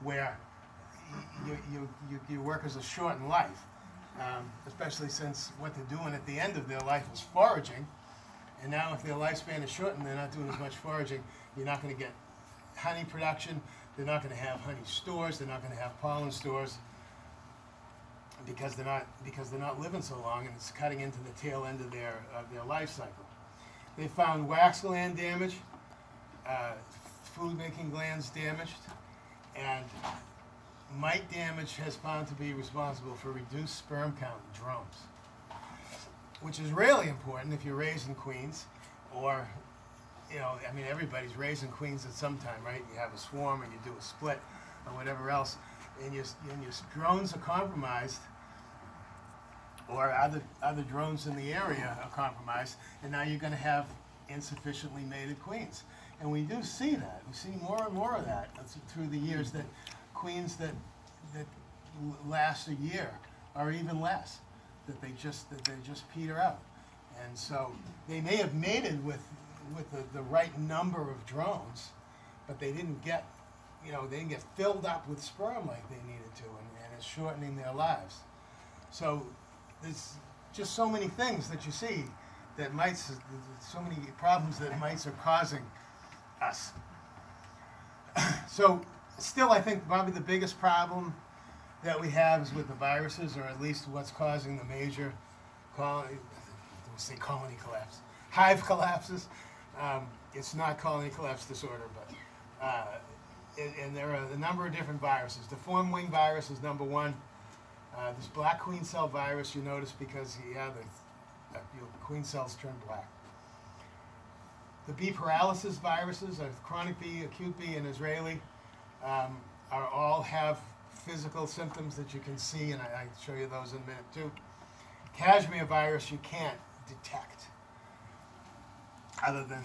where your workers are short in life, especially since what they're doing at the end of their life is foraging. And now if their lifespan is shortened, they're not doing as much foraging. You're not going to get honey production. They're not going to have honey stores. They're not going to have pollen stores, because they're not living so long, and it's cutting into the tail end of their life cycle. They found wax gland damage, food-making glands damaged, and mite damage has found to be responsible for reduced sperm count in drones, which is really important if you're raising queens, or everybody's raising queens at some time, right? You have a swarm, or you do a split, or whatever else, and your drones are compromised, or other drones in the area are compromised, and now you're going to have insufficiently mated queens. And we do see that. We see more and more of that through the years, that queens that last a year or even less, that they just peter out. And so they may have mated with the right number of drones, but they didn't get filled up with sperm like they needed to, and it's shortening their lives. So there's just so many things that you see that so many problems that mites are causing us. So still, I think probably the biggest problem that we have is with the viruses, or at least what's causing the major colony collapse, hive collapses. It's not colony collapse disorder, but and there are a number of different viruses. The Formwing virus is number one. This black queen cell virus, you notice, because your queen cells turn black. The bee paralysis viruses, chronic bee, acute bee, and Israeli, all have physical symptoms that you can see, and I'll show you those in a minute too. Cashmere virus you can't detect, other than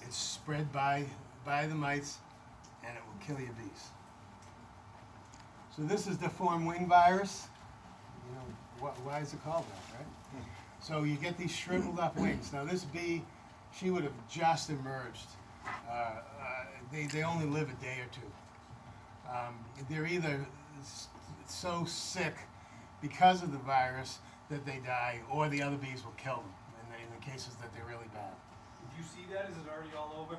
it's spread by the mites, and it will kill your bees. So this is the Formwing virus. Why is it called that, right? So you get these shriveled up wings. Now this bee, she would have just emerged. They only live a day or two. They're either so sick because of the virus that they die, or the other bees will kill them in the cases that they're really bad. Did you see that? Is it already all over?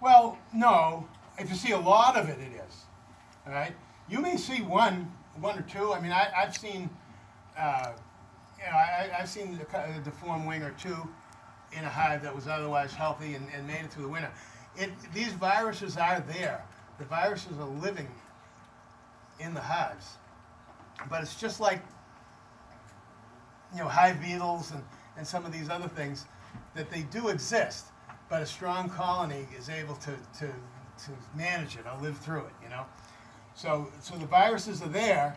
Well, no. If you see a lot of it, it is. All right. You may see one or two. I mean, I've seen, I've seen a deformed wing or two in a hive that was otherwise healthy and made it through the winter. These viruses are there. The viruses are living in the hives, but it's just like, hive beetles and some of these other things, that they do exist, but a strong colony is able to manage it or live through it, So the viruses are there,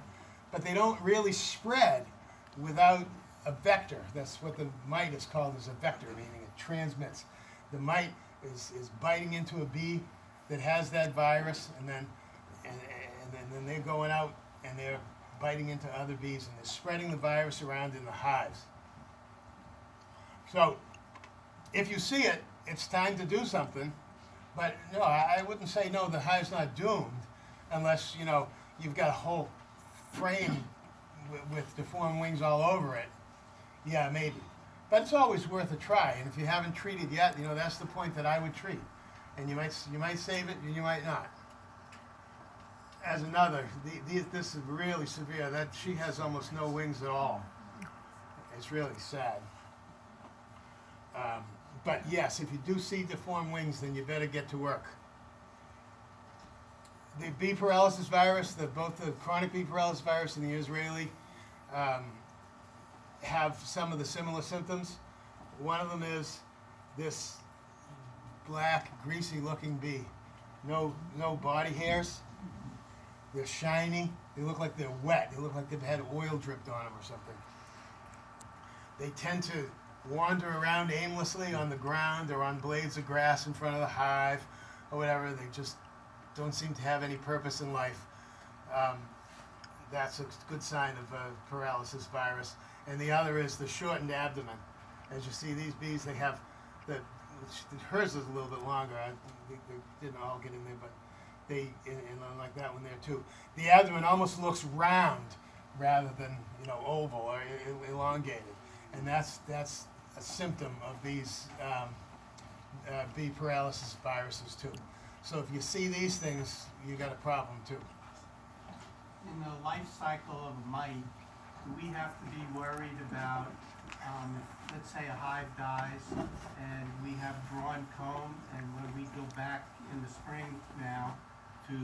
but they don't really spread without a vector. That's what the mite is called, as a vector, meaning it transmits. The mite is biting into a bee that has that virus, and then they're going out and they're biting into other bees, and they're spreading the virus around in the hives. So if you see it, it's time to do something. But no, I wouldn't say no, the hive's not doomed, unless you've got a whole frame with deformed wings all over it. Yeah, maybe. But it's always worth a try. And if you haven't treated yet, that's the point that I would treat. And you might save it, and you might not. As another, this is really severe. That she has almost no wings at all. It's really sad. But yes, if you do see deformed wings, then you better get to work. The bee paralysis virus, both the chronic bee paralysis virus and the Israeli, have some of the similar symptoms. One of them is this black, greasy-looking bee. No body hairs. They're shiny. They look like they're wet. They look like they've had oil dripped on them or something. They tend to wander around aimlessly on the ground or on blades of grass in front of the hive or whatever. They just don't seem to have any purpose in life. That's a good sign of a paralysis virus. And the other is the shortened abdomen. As you see, these bees, they have hers is a little bit longer. They didn't all get in there, but and like that one there too. The abdomen almost looks round rather than oval or elongated, and that's a symptom of these bee paralysis viruses too. So if you see these things, you got a problem too. In the life cycle of a mite, do we have to be worried about, let's say a hive dies and we have drawn comb, and when we go back in the spring now to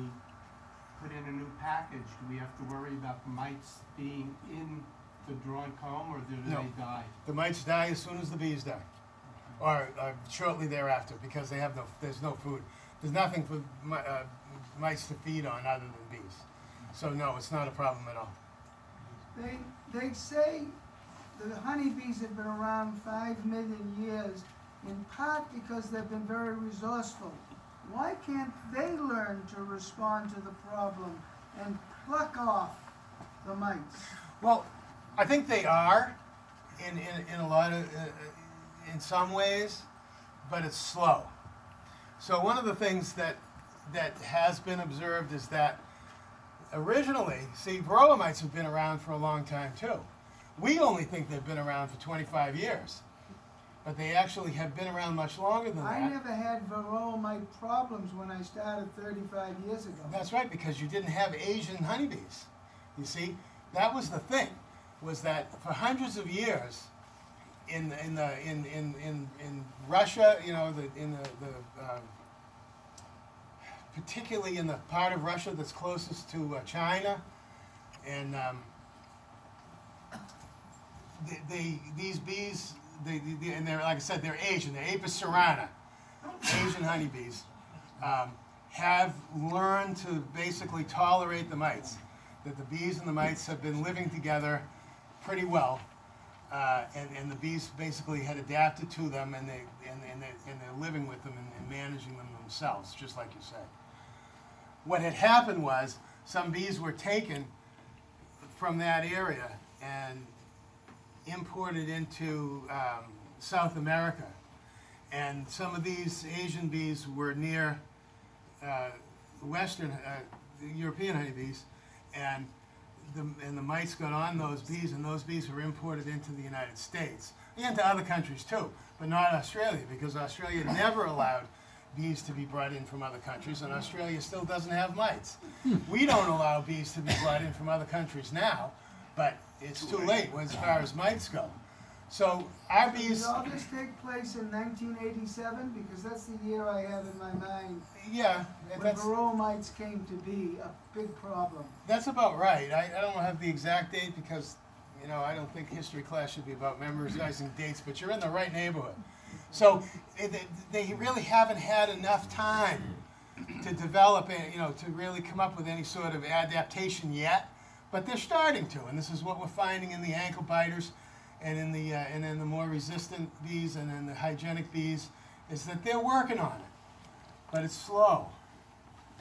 put in a new package, do we have to worry about the mites being in the drawn comb, or do No. they die? The mites die as soon as the bees die, or shortly thereafter, because there's no food. There's nothing for mites to feed on other than bees. So no, it's not a problem at all. They say the honeybees have been around 5 million years, in part because they've been very resourceful. Why can't they learn to respond to the problem and pluck off the mites? Well, I think they are in a lot of in some ways, but it's slow. So one of the things that has been observed is that originally, Varroa mites have been around for a long time too. We only think they've been around for 25 years, but they actually have been around much longer than I that. never had Varroa mite problems when I started 35 years ago. That's right, because you didn't have Asian honeybees. You see, that was the thing, was that for hundreds of years, in Russia, particularly in the part of Russia that's closest to China, and these bees, and they're, like I said, they're Asian. They're Apis cerana, Asian honeybees, have learned to basically tolerate the mites. That the bees and the mites have been living together pretty well, and the bees basically had adapted to them, and they're living with them and managing them themselves, just like you said. What had happened was some bees were taken from that area and imported into South America, and some of these Asian bees were near Western European honeybees, and the mites got on those bees, and those bees were imported into the United States and to other countries too, but not Australia, because Australia never allowed bees to be brought in from other countries, and Australia still doesn't have mites. We don't allow bees to be brought in from other countries now, but it's too late as far as mites go. So our Did bees, all this take place in 1987? Because that's the year I have in my mind yeah, when that's Varroa mites came to be a big problem. that's about right. I don't have the exact date because, you know, I don't think history class should be about memorizing dates, but you're in the right neighborhood. So they really haven't had enough time to develop, you know, to really come up with any sort of adaptation yet, but they're starting to, and this is what we're finding in the ankle biters and in the more resistant bees and in the hygienic bees, is that they're working on it, but it's slow,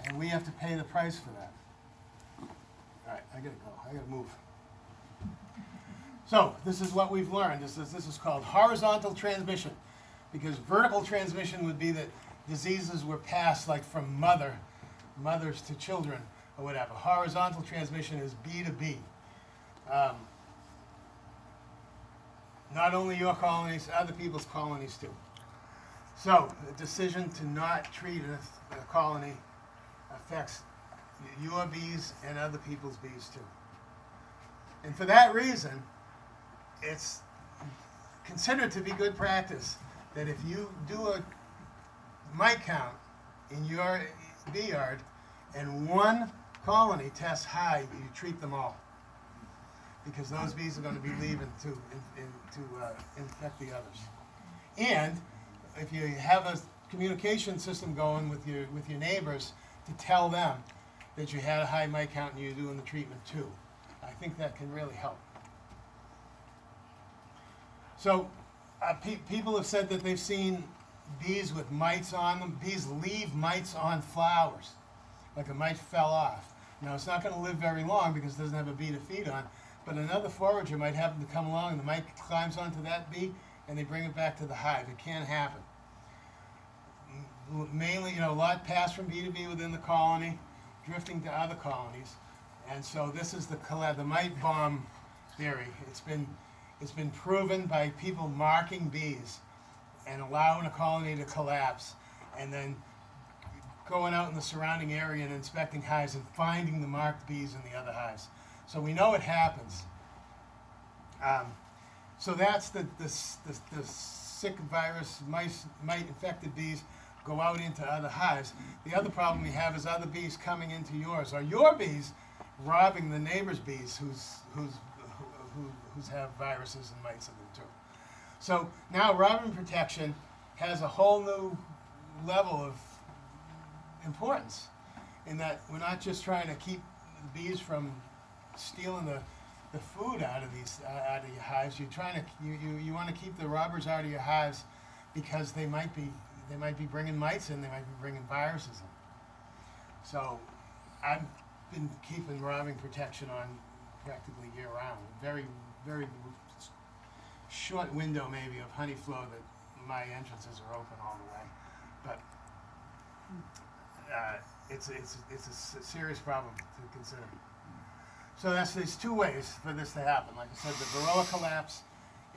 and we have to pay the price for that. All right, I gotta go. I gotta move. So this is what we've learned. This is called horizontal transmission, because vertical transmission would be that diseases were passed like from mothers to children or whatever. Horizontal transmission is B to B. Not only your colonies, other people's colonies too. So the decision to not treat a colony affects your bees and other people's bees too. And for that reason, it's considered to be good practice that if you do a mite count in your bee yard and one colony tests high, you treat them all, because those bees are going to be leaving to infect the others. And if you have a communication system going with your neighbors to tell them that you had a high mite count and you're doing the treatment too, I think that can really help. So people have said that they've seen bees with mites on them. Bees leave mites on flowers, like a mite fell off. Now it's not going to live very long because it doesn't have a bee to feed on, but another forager might happen to come along and the mite climbs onto that bee and they bring it back to the hive. It can happen. Mainly, you know, a lot pass from bee to bee within the colony, drifting to other colonies. And so this is the mite bomb theory. It's been proven by people marking bees and allowing a colony to collapse, and then going out in the surrounding area and inspecting hives and finding the marked bees in the other hives. So we know it happens. So that's the sick virus, mite infected bees go out into other hives. The other problem we have is other bees coming into yours, or your bees robbing the neighbor's bees who's have viruses and mites in them too. So now robin protection has a whole new level of importance, in that we're not just trying to keep the bees from stealing the food out of your hives. You're trying to you want to keep the robbers out of your hives, because they might be bringing mites in, they might be bringing viruses in. So I've been keeping robbing protection on practically year round. Very short window maybe of honey flow that my entrances are open all the way, but it's a serious problem to consider. So there's two ways for this to happen. Like I said, the Varroa collapse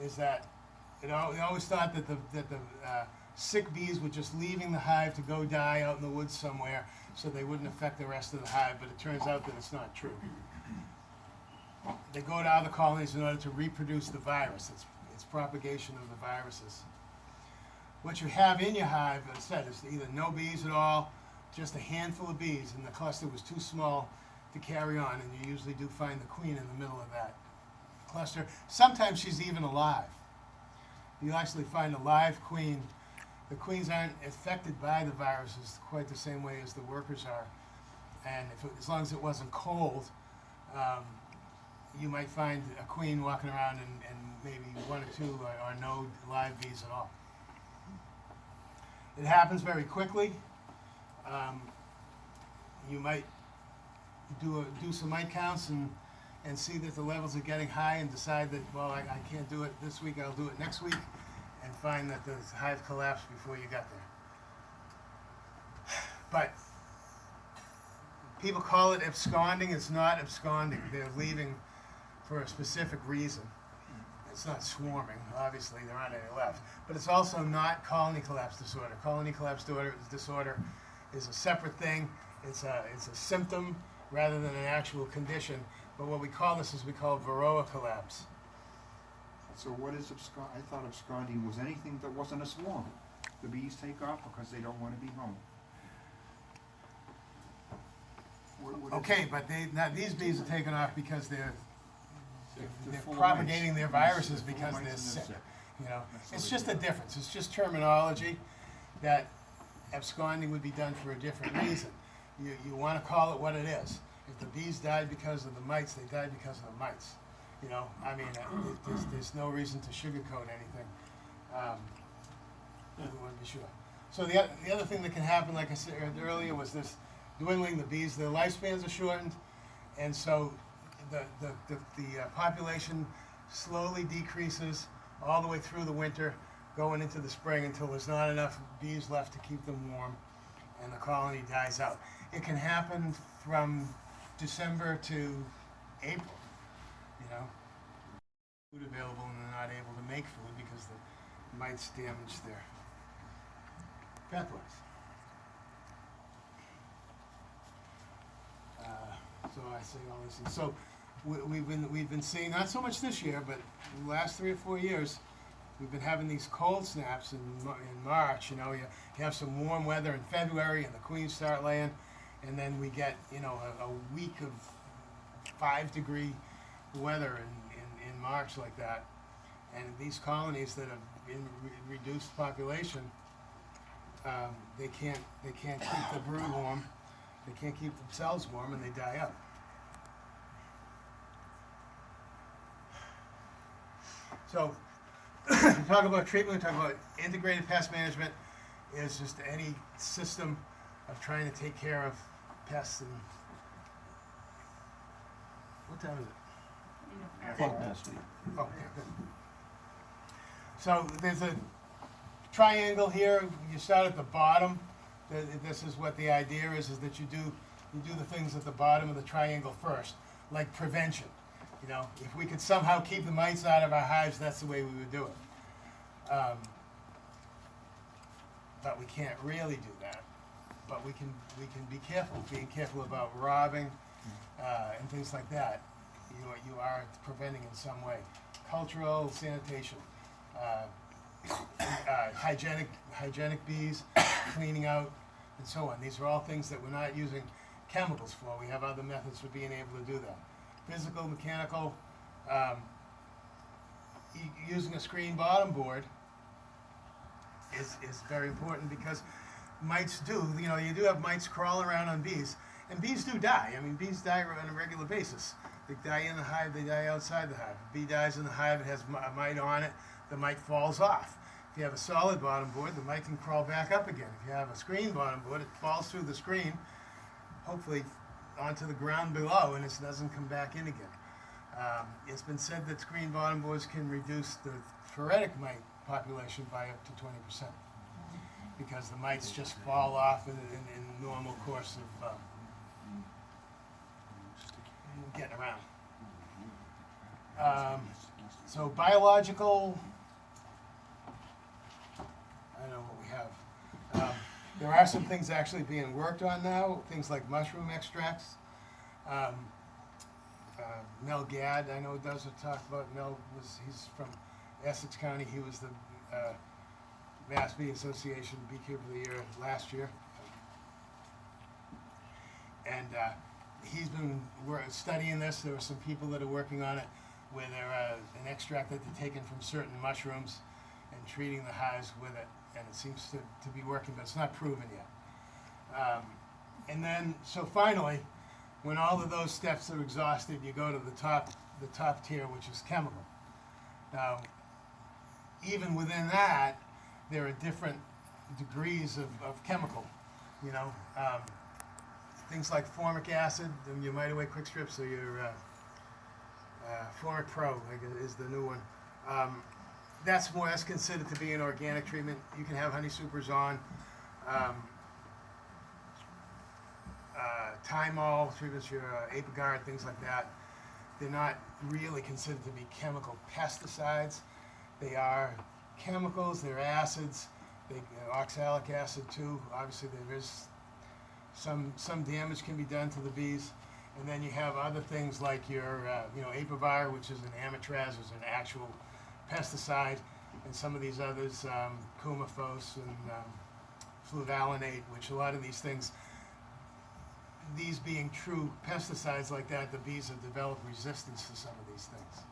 is that we always thought that the sick bees were just leaving the hive to go die out in the woods somewhere, so they wouldn't affect the rest of the hive, but it turns out that it's not true. They go to other colonies in order to reproduce the virus. It's propagation of the viruses. What you have in your hive, as I said, is either no bees at all, just a handful of bees, and the cluster was too small to carry on, and you usually do find the queen in the middle of that cluster. Sometimes she's even alive. You actually find a live queen. The queens aren't affected by the viruses quite the same way as the workers are, and as long as it wasn't cold, you might find a queen walking around and maybe one or two or no live bees at all. It happens very quickly. You might do some mite counts and see that the levels are getting high and decide that, well, I can't do it this week, I'll do it next week, and find that the hive collapsed before you got there. But people call it absconding. It's not absconding. They're leaving for a specific reason. It's not swarming. Obviously, there aren't any left. But it's also not colony collapse disorder. Colony collapse disorder is a separate thing. It's a symptom rather than an actual condition. But what we call this is we call Varroa collapse. So what is I thought absconding was anything that wasn't a swarm. The bees take off because they don't want to be home. What is Okay, it? but these bees are taking off because they're full of propagating mites. their viruses They're full because of they're mites and sick. they're You know, That's it's what just they a do. difference. It's just terminology that absconding would be done for a different reason. You want to call it what it is. If the bees died because of the mites, they died because of the mites. You know, I mean, there's no reason to sugarcoat anything. We want to be sure. So the other thing that can happen, like I said earlier, was this dwindling. The bees, their lifespans are shortened, and so the population slowly decreases all the way through the winter, going into the spring until there's not enough bees left to keep them warm, and the colony dies out. It can happen from December to April. You know, food available and they're not able to make food because the mites damage their pathways. So I say all these things. So we've been seeing, not so much this year, but the last 3 or 4 years, we've been having these cold snaps in March. You know, you have some warm weather in February, and the queens start laying, and then we get, you know, a week of 5-degree weather in March like that. And these colonies that have in reduced population, they can't keep the brood warm. They can't keep themselves warm, and they die out. So, talk about treatment, talk about integrated pest management is just any system of trying to take care of pests. And what time is it? Oh, yeah, good. So there's a triangle here. You start at the bottom. This is what the idea is that you do the things at the bottom of the triangle first, like prevention. You know, if we could somehow keep the mites out of our hives, that's the way we would do it. But we can't really do that. But we can be careful, being careful about robbing and things like that. You are preventing in some way. Cultural sanitation, hygienic bees, cleaning out, and so on. These are all things that we're not using chemicals for. We have other methods for being able to do that. Physical, mechanical, using a screen bottom board is very important because mites do, you do have mites crawling around on bees, and bees do die. I mean, bees die on a regular basis. They die in the hive, they die outside the hive. If a bee dies in the hive, it has a mite on it, the mite falls off. If you have a solid bottom board, the mite can crawl back up again. If you have a screen bottom board, it falls through the screen, hopefully onto the ground below, and it doesn't come back in again. It's been said that screen bottom boards can reduce the paralytic mite population by up to 20% because the mites just fall off in the normal course of getting around. So biological, I don't know what we have. There are some things actually being worked on now, things like mushroom extracts. Mel Gadd, I know, does a talk about. He's from Essex County. He was the Mass Bee Association Beekeeper of the Year last year. And he's been studying this. There are some people that are working on it where they're an extract that they're taking from certain mushrooms and treating the hives with it. And it seems to be working, but it's not proven yet. And then, so finally, when all of those steps are exhausted, you go to the top tier, which is chemical. Now, even within that, there are different degrees of chemical. Things like formic acid, your Mite Quick Strips, or your Formic Pro is the new one. That's considered to be an organic treatment. You can have honey supers on. thymol treatments, your apagarin, things like that, they're not really considered to be chemical pesticides. They are chemicals, they're acids, oxalic acid too. Obviously there is some damage can be done to the bees. And then you have other things like your apavir, which is an amitraz, is an actual pesticide, and some of these others, coumaphos and fluvalinate, which a lot of these things, these being true pesticides like that, the bees have developed resistance to some of these things.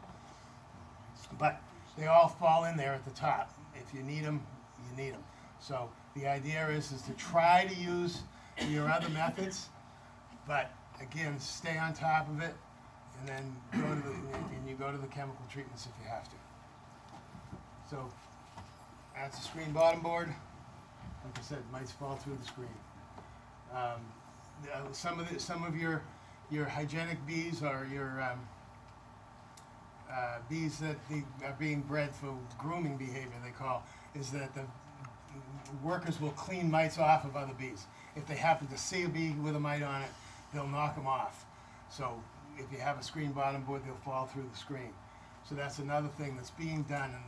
But they all fall in there at the top. If you need them, you need them. So the idea is to try to use your other methods, but again, stay on top of it, and then go to the chemical treatments if you have to. So that's a screen bottom board. Like I said, mites fall through the screen. Some of your hygienic bees or your bees that are being bred for grooming behavior, they call, is that the workers will clean mites off of other bees. If they happen to see a bee with a mite on it, they'll knock them off. So if you have a screen bottom board, they'll fall through the screen. So that's another thing that's being done and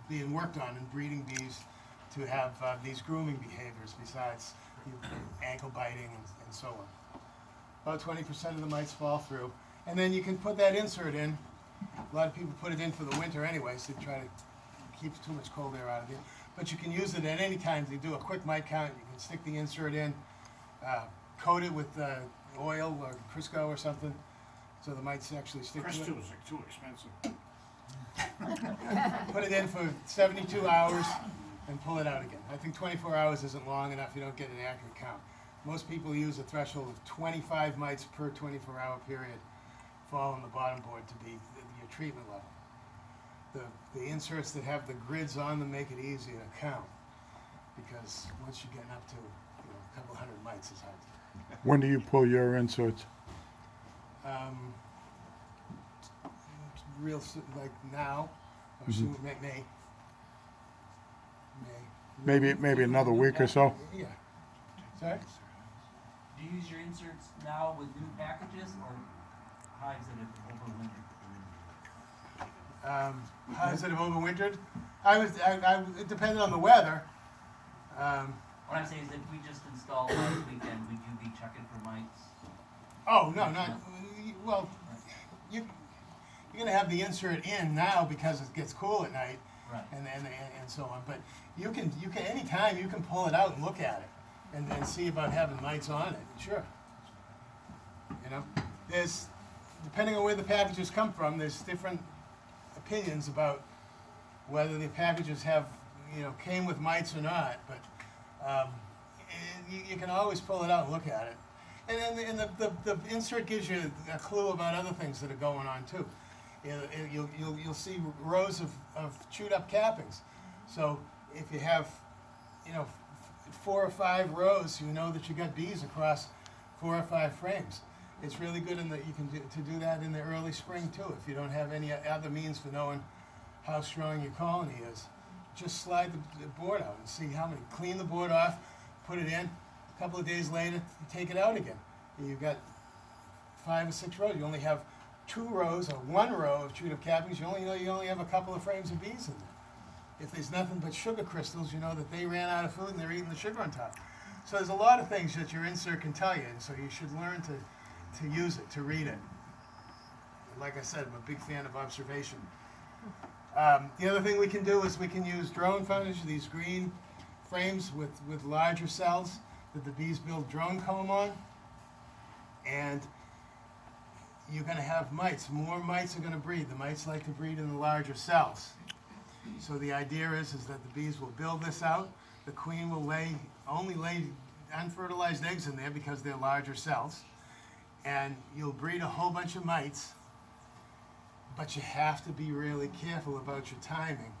being worked on in breeding bees to have these grooming behaviors besides ankle biting and so on. About 20% of the mites fall through. And then you can put that insert in. A lot of people put it in for the winter anyway, so they try to keep too much cold air out of it. But you can use it at any time to do a quick mite count. You can stick the insert in, coat it with oil or Crisco or something, so the mites actually stick to it. Crisco is too expensive. Put it in for 72 hours and pull it out again. I think 24 hours isn't long enough. You don't get an accurate count. Most people use a threshold of 25 mites per 24-hour period fall on the bottom board to be your treatment level. The inserts that have the grids on them make it easier to count, because once you're getting up to a couple hundred mites, it's hard to. When do you pull your inserts? Like now, or soon, May. Maybe another week or so? Yeah. Sorry? Do you use your inserts now with new packages or hives that have overwintered? Hives that have overwintered? It depended on the weather. What I'm saying is if we just installed last weekend, would you be checking for mites? Oh, no, not, well, you're gonna have the insert in now because it gets cool at night. Right. And so on, but you can anytime you can pull it out and look at it and see about having mites on it, sure. There's, depending on where the packages come from, there's different opinions about whether the packages have, came with mites or not, but you can always pull it out and look at it. And then the insert gives you a clue about other things that are going on too. You'll see rows of chewed up cappings. So if you have, 4 or 5 rows, you know that you got bees across 4 or 5 frames. It's really good to do that in the early spring too. If you don't have any other means for knowing how strong your colony is, just slide the board out and see how many. Clean the board off, put it in. A couple of days later, you take it out again. You've got 5 or 6 rows. You only have 2 rows or 1 row of chewed up cappings. You only have a couple of frames of bees in there. If there's nothing but sugar crystals, you know that they ran out of food and they're eating the sugar on top. So there's a lot of things that your insert can tell you, and so you should learn to use it, to read it. Like I said, I'm a big fan of observation. The other thing we can do is we can use drone furnish, these green frames with larger cells that the bees build drone comb on, and you're going to have mites. More mites are going to breed. The mites like to breed in the larger cells. So the idea is that the bees will build this out. The queen will only lay unfertilized eggs in there because they're larger cells. And you'll breed a whole bunch of mites, but you have to be really careful about your timing,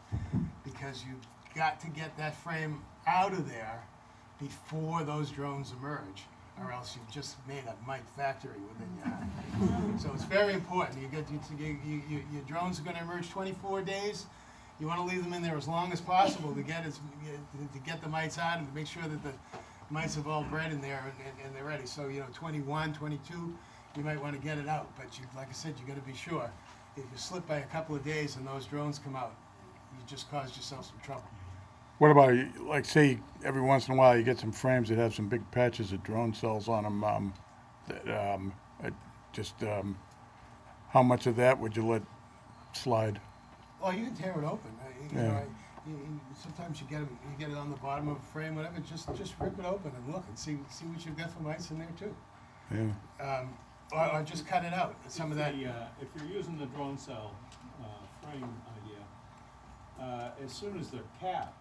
because you've got to get that frame out of there before those drones emerge, or else you've just made a mite factory within your hive. So it's very important. Your drones are going to emerge 24 days. You want to leave them in there as long as possible to get the mites out and to make sure that mice have all bred in there and they're ready. So, 21, 22, you might want to get it out. But like I said, you got to be sure. If you slip by a couple of days and those drones come out, you just caused yourself some trouble. What about, like, say, every once in a while you get some frames that have some big patches of drone cells on them, how much of that would you let slide? Well, you can tear it open. Yeah. Sometimes you get it on the bottom of a frame, whatever. Just rip it open and look and see what you've got for mice in there too. Yeah. Or just cut it out. Some of that. If you're using the drone cell frame idea, as soon as they're capped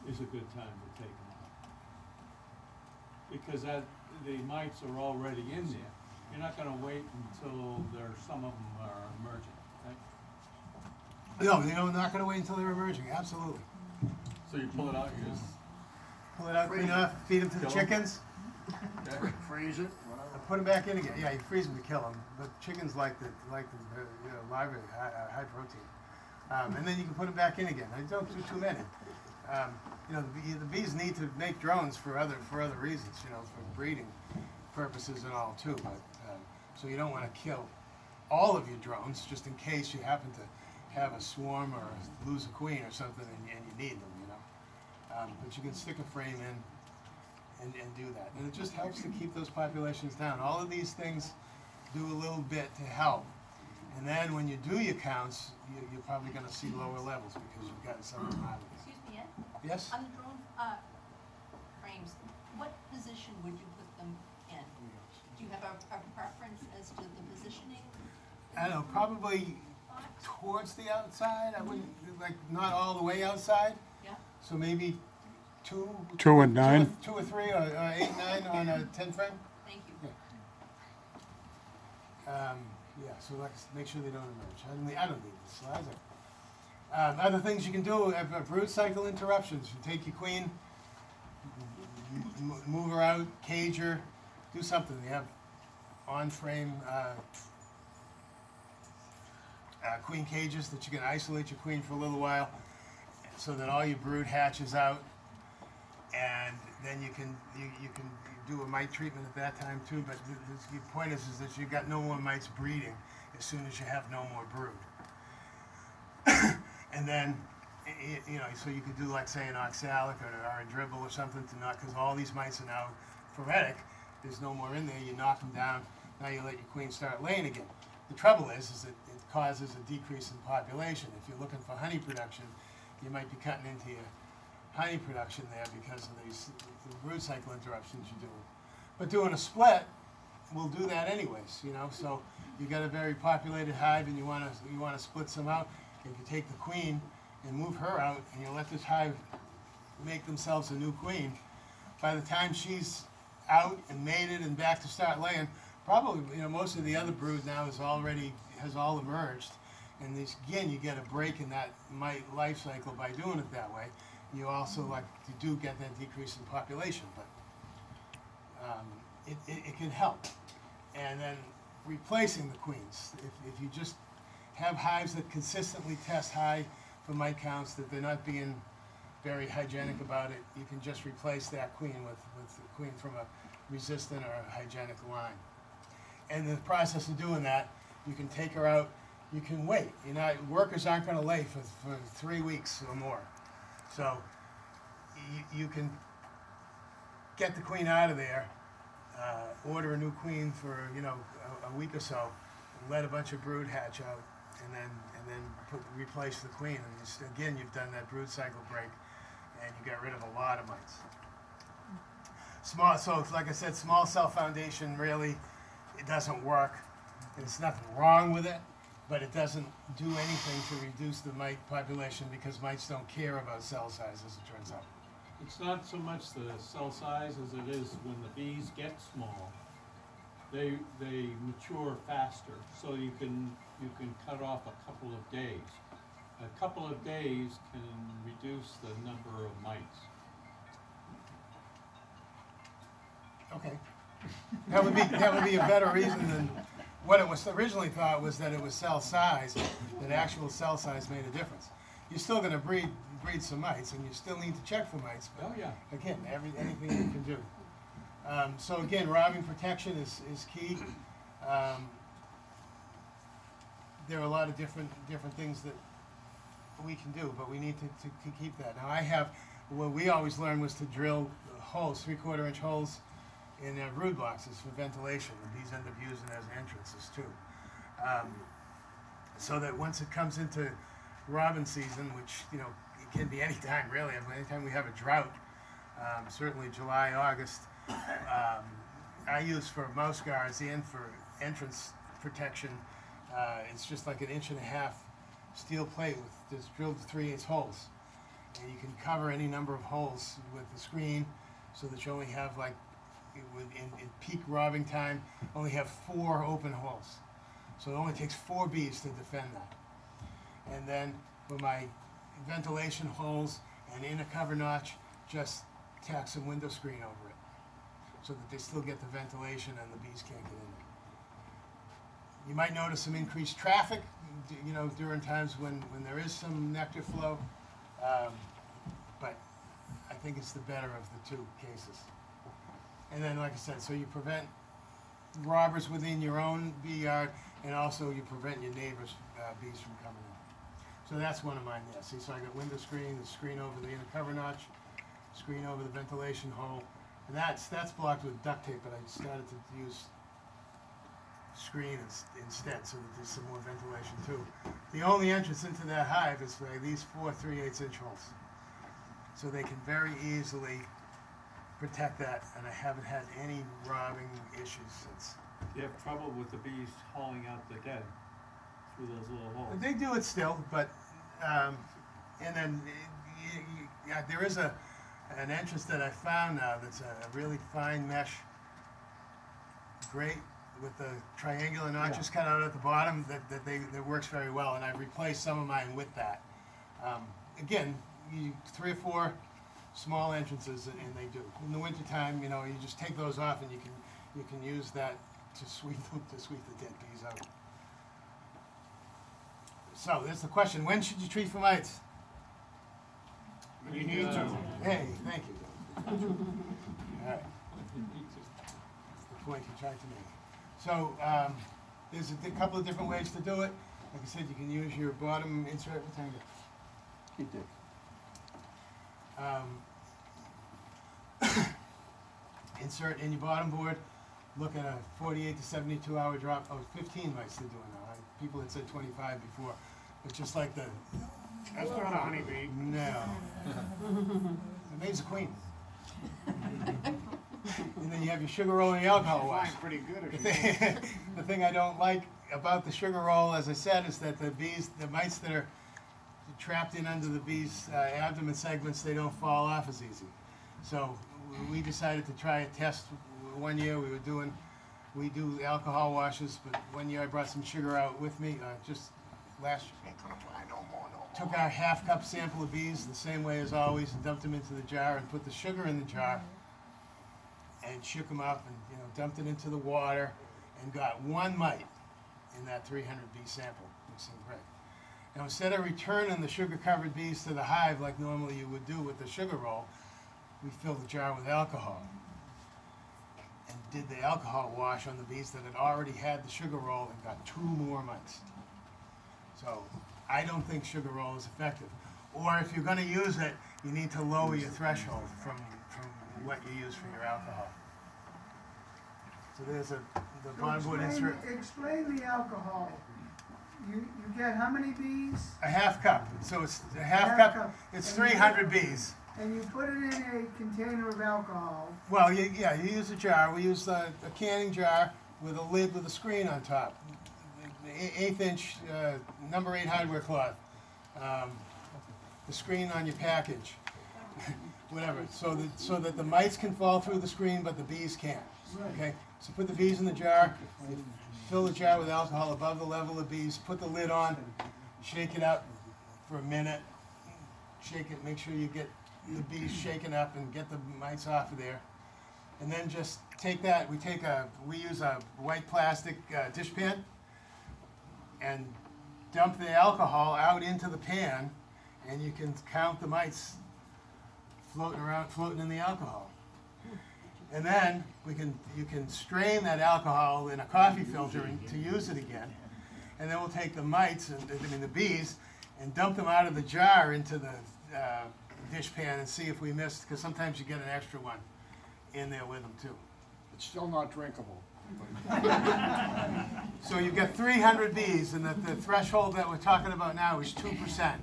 is a good time to take them out. Because the mites are already in there. You're not gonna wait until some of them are emerging, right? No, they're not going to wait until they're emerging. Absolutely. So you pull it out, you just, Pull it out, clean it up, feed them to the Kill 'em. chickens, okay? Freeze it, and put them back in again. Yeah, you freeze them to kill them, but chickens like the live high protein. And then you can put them back in again. I don't do too many. The bees need to make drones for other reasons, for breeding purposes and all too. But so you don't want to kill all of your drones just in case you happen to have a swarm or lose a queen or something and you need them, but you can stick a frame in and do that. And it just helps to keep those populations down. All of these things do a little bit to help. And then when you do your counts, you're probably going to see lower levels because you've gotten some of them out of it. Excuse me, Ed? Yes? On the drone frames, what position would you put them in? Do you have a preference as to the positioning? I don't know, probably towards the outside. I wouldn't, not all the way outside. Yeah. So maybe 2 and 9? 2 or 3 or 8, 9 on a 10 frame. Thank you. So make sure they don't emerge. I don't need the slides. Other things you can do are brood cycle interruptions. You take your queen, move her out, cage her, do something. You have on-frame queen cages that you can isolate your queen for a little while so that all your brood hatches out, and then you can do a mite treatment at that time too. But the point is that you've got no more mites breeding as soon as you have no more brood. And then, so you could do say an oxalic or a dribble or something to knock, because all these mites are now phoretic. There's no more in there. You knock them down. Now you let your queen start laying again. The trouble is that it causes a decrease in population. If you're looking for honey production, you might be cutting into your honey production there because of the brood cycle interruptions you're doing. But doing a split will do that anyways, So you got a very populated hive and you want to split some out. If you take the queen and move her out and you let this hive make themselves a new queen, by the time she's out and mated and back to start laying, probably most of the other brood now has all emerged. And again, you get a break in that mite life cycle by doing it that way. You also you do get that decrease in population, but it can help. And then replacing the queens, if you just have hives that consistently test high for mite counts, that they're not being very hygienic about it, you can just replace that queen with a queen from a resistant or a hygienic line. And the process of doing that, you can take her out, you can wait. Workers aren't going to lay for 3 weeks or more. So you can get the queen out of there, order a new queen for a week or so, and let a bunch of brood hatch out, and then replace the queen. And again, you've done that brood cycle break, and you got rid of a lot of mites. So like I said, small cell foundation really, it doesn't work. There's nothing wrong with it, but it doesn't do anything to reduce the mite population because mites don't care about cell size, as it turns out. It's not so much the cell size as it is when the bees get small, they mature faster, so you can cut off a couple of days. A couple of days can reduce the number of mites. Okay. That would be a better reason than what it was originally thought was that it was cell size, that actual cell size made a difference. You're still going to breed breed some mites, and you still need to check for mites, but Oh, yeah. again, anything you can do. So again, robbing protection is key. There are a lot of different things that we can do, but we need to keep that. Now what we always learned was to drill holes, 3/4 inch holes in brood boxes for ventilation. The bees end up using as entrances too. So that once it comes into robin season, which, you know, it can be any time really, anytime we have a drought, certainly July, August, I use for mouse guards and for entrance protection, it's just like 1.5 inch steel plate with just drilled 3/8 holes. And you can cover any number of holes with the screen so that you only have, like, in peak robbing time, only have 4 open holes. So it only takes 4 bees to defend that. And then for my ventilation holes and in a cover notch, just tack some window screen over it so that they still get the ventilation and the bees can't get in there. You might notice some increased traffic, you know, during times when there is some nectar flow, but I think it's the better of the 2 cases. And then, like I said, so you prevent robbers within your own bee yard, and also you prevent your neighbors' bees from coming in. So that's one of mine there. See, so I got window screen, the screen over the inner cover notch, screen over the ventilation hole, and that's blocked with duct tape, but I started to use screen instead so that there's some more ventilation too. The only entrance into that hive is by these 4 3/8 inch holes. So they can very easily protect that, and I haven't had any robbing issues since. You have trouble with the bees hauling out the dead through those little holes. They do it still, but, and then there is an entrance that I found now that's a really fine mesh grate with the triangular notches cut out at the bottom that works very well, and I've replaced some of mine with that. Again, 3 or 4 small entrances, and they do. In the wintertime, you know, you just take those off, and you can use that to sweep the dead bees out. So there's the question: when should you treat for mites? You need to. Hey, thank you. All right. That's the point you tried to make. So there's a couple of different ways to do it. Like I said, you can use your bottom insert rectangle. Insert in your bottom board. Look at a 48 to 72 hour drop. Oh, 15 mites they're doing now. People had said 25 before, but just like the. That's not a honeybee. No. It makes a queen. And then you have your sugar roll and your alcohol wash. Flying pretty good if you The thing I don't like about the sugar roll, as I said, is that the mites that are trapped in under the bees' abdomen segments, they don't fall off as easy. So we decided to try a test. One year we do alcohol washes, but one year I brought some sugar out with me, just last year. Took our half-cup sample of bees the same way as always and dumped them into the jar and put the sugar in the jar and shook them up and, you know, dumped it into the water and got 1 mite in that 300 bee sample. It seemed great. Now, instead of returning the sugar-covered bees to the hive like normally you would do with the sugar roll, we filled the jar with alcohol and did the alcohol wash on the bees that had already had the sugar roll and got 2 more mites. So I don't think sugar roll is effective. Or if you're going to use it, you need to lower your threshold from what you use for your alcohol. So there's the bottom board insert. Explain the alcohol. You get how many bees? A half cup. So it's a half Half cup. cup. It's And 300 bees. And you put it in a container of alcohol. Well, you use a jar. We use a canning jar with a lid with a screen on top. 1/8 inch, number 8 hardware cloth. The screen on your package. Whatever. So that the mites can fall through the screen, but the bees can't. Okay? So put the bees in the jar. You fill the jar with alcohol above the level of bees. Put the lid on. Shake it up for a minute. Shake it. Make sure you get the bees shaken up and get the mites off of there. And then just take that. We use a white plastic dishpan and dump the alcohol out into the pan and you can count the mites floating in the alcohol. And then you can strain that alcohol in a coffee filter to use it again. And then we'll take the mites, the bees, and dump them out of the jar into the dish pan and see if we missed, because sometimes you get an extra one in there with them too. It's still not drinkable. So you've got 300 bees, and the threshold that we're talking about now is 2%.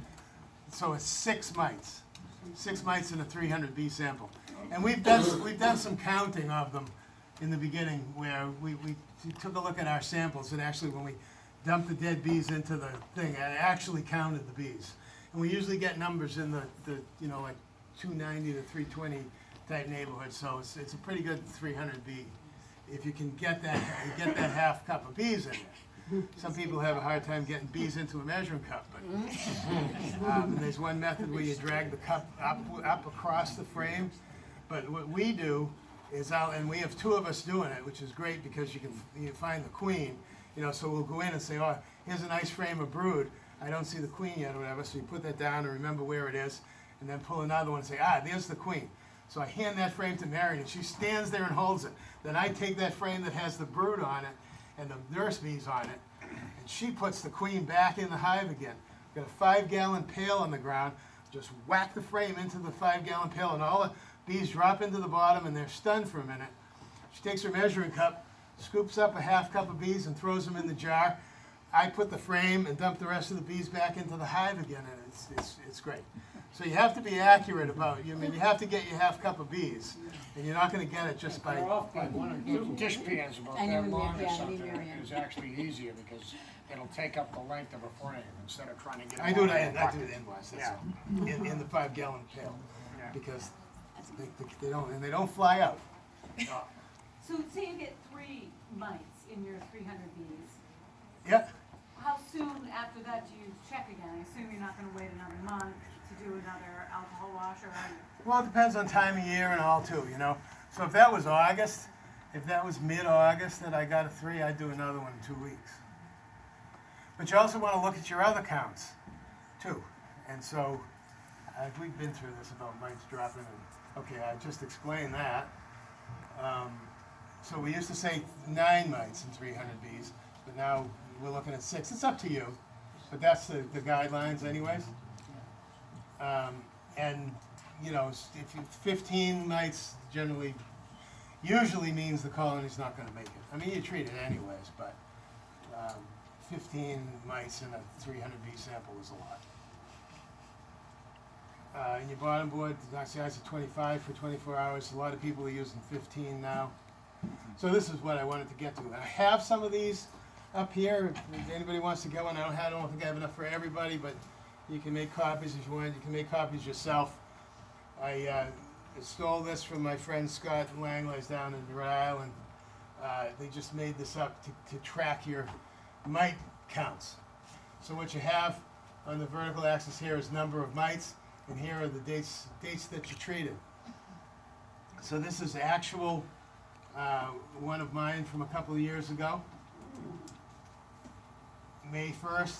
So it's 6 mites. 6 mites in a 300 bee sample. And we've done some counting of them in the beginning, where we took a look at our samples, and actually when we dumped the dead bees into the thing, I actually counted the bees. And we usually get numbers in the like 290 to 320 type neighborhood, so it's a pretty good 300 bee. If you can get that half cup of bees in there. Some people have a hard time getting bees into a measuring cup, but and there's one method where you drag the cup up across the frame. But what we do is, and we have 2 of us doing it, which is great because you find the queen. So we'll go in and say, oh, here's a nice frame of brood. I don't see the queen yet or whatever. So you put that down and remember where it is, and then pull another one and say, there's the queen. So I hand that frame to Marion, and she stands there and holds it. Then I take that frame that has the brood on it and the nurse bees on it, and she puts the queen back in the hive again. Got a 5-gallon pail on the ground. Just whack the frame into the 5-gallon pail, and all the bees drop into the bottom, and they're stunned for a minute. She takes her measuring cup, scoops up a half cup of bees, and throws them in the jar. I put the frame and dump the rest of the bees back into the hive again, and it's great. So you have to be accurate about, you have to get your half cup of bees, and you're not going to get it just by. They're off by 1 or 2 dish pans about that long or something. It's actually easier because it'll take up the length of a frame instead of trying to get. I do it inwards. That's all. In the 5-gallon pail, because they don't fly out. So say you get 3 mites in your 300 bees. Yep. How soon after that do you check again? I assume you're not going to wait another month to do another alcohol wash, or are you? Well, it depends on time of year and all too, So if that was August, if that was mid-August that I got a 3, I'd do another one in 2 weeks. But you also want to look at your other counts too. And so we've been through this about mites dropping. Okay, I just explained that. So we used to say 9 mites in 300 bees, but now we're looking at 6. It's up to you, but that's the guidelines anyways. And if 15 mites usually means the colony's not going to make it. I mean, you treat it anyways, but 15 mites in a 300 bee sample is a lot. In your bottom board, the size of 25 for 24 hours. A lot of people are using 15 now. So this is what I wanted to get to. I have some of these up here. If anybody wants to get one, I don't think I have enough for everybody, but you can make copies if you want. You can make copies yourself. I stole this from my friend Scott Langley's down in Rhode Island. They just made this up to track your mite counts. So what you have on the vertical axis here is number of mites, and here are the dates that you treated. So this is actual one of mine from a couple of years ago. May 1st,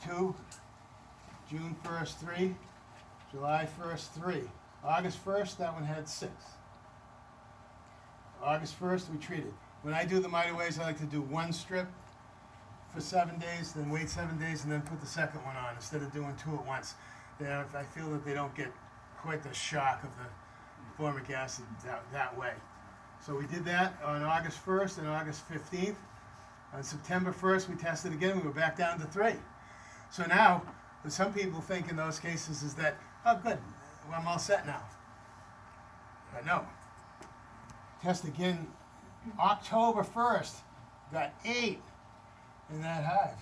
2. June 1st, 3. July 1st, 3. August 1st, that one had 6. August 1st, we treated. When I do the mite-aways, I like to do 1 strip for 7 days, then wait 7 days, and then put the second one on instead of doing 2 at once. I feel that they don't get quite the shock of the formic acid that way. So we did that on August 1st and August 15th. On September 1st, we tested again. We were back down to 3. So now, what some people think in those cases is that, oh, good, well, I'm all set now. But no. Test again October 1st, got 8 in that hive.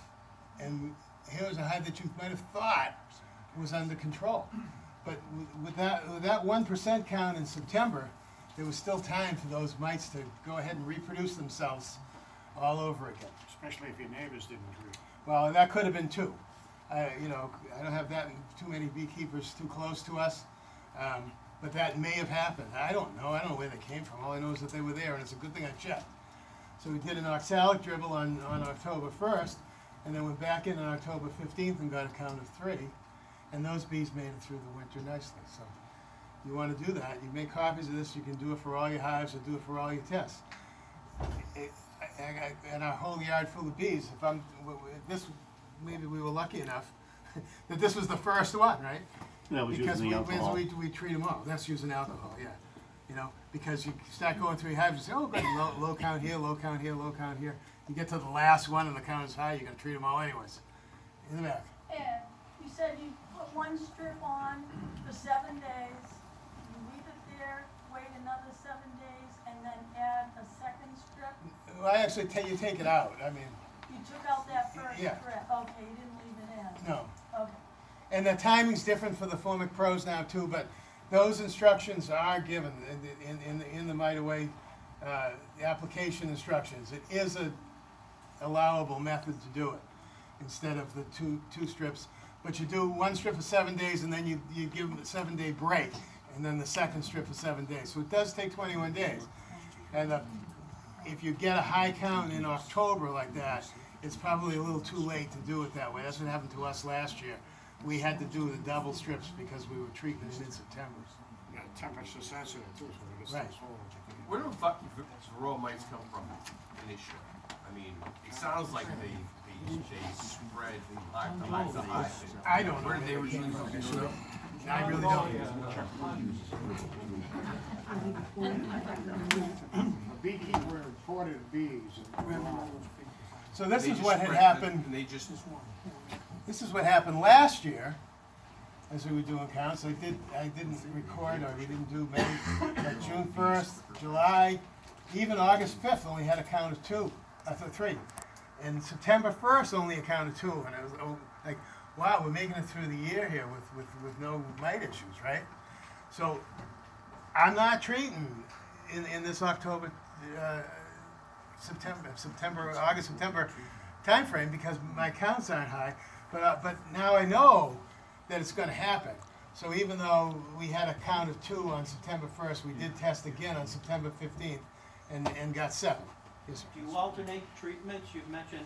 And here's a hive that you might have thought was under control. But with that 1% count in September, there was still time for those mites to go ahead and reproduce themselves all over again. Especially if your neighbors didn't agree. Well, that could have been 2. I don't have too many beekeepers too close to us, but that may have happened. I don't know where they came from. All I know is that they were there, and it's a good thing I checked. So we did an oxalic dribble on October 1st, and then went back in on October 15th and got a count of 3. And those bees made it through the winter nicely. So you want to do that. You make copies of this. You can do it for all your hives or do it for all your tests. And our whole yard full of bees, this, maybe we were lucky enough that this was the first one, right? That was Because using the alcohol. we treat them all. That's using alcohol, yeah. You know, because you start going through your hives and say, oh, good, low count here, low count here, low count here. You get to the last one and the count is high, you're going to treat them all anyways. In the back. Ed, you said you put one strip on for 7 days, you leave it there, wait another 7 days, and then add a second strip? Well, actually, you take it out. I mean, You took out that first Yeah. strip, okay, you didn't leave it in? no. Okay. And the timing's different for the Formwing Pros now too, but those instructions are given in the Mite Away application instructions. It is a allowable method to do it instead of the two strips. But you do one strip for 7 days and then you give them a 7-day break and then the second strip for 7 days. So it does take 21 days. And if you get a high count in October like that, it's probably a little too late to do it that way. That's what happened to us last year. We had to do the double strips because we were treating it in September. Yeah, temperature sensitive too, so we just. Right. Where do Varroa mites come from initially? I mean, it sounds like they spread the hive. I don't know. Where did they originally come from? I really don't. A beekeeper reported bees. So this is They what just had spread happened. And they just, This is what happened last year, as we were doing counts. I didn't record, or we didn't do many. But June 1st, July, even August 5th only had a count of 3. And September 1st only a count of 2. And I was like, wow, we're making it through the year here with no mite issues, right? So I'm not treating in this October, August, September time frame because my counts aren't high. But now I know that it's going to happen. So even though we had a count of 2 on September 1st, we did test again on September 15th and got 7. Yes, sir. Do you alternate treatments? You've mentioned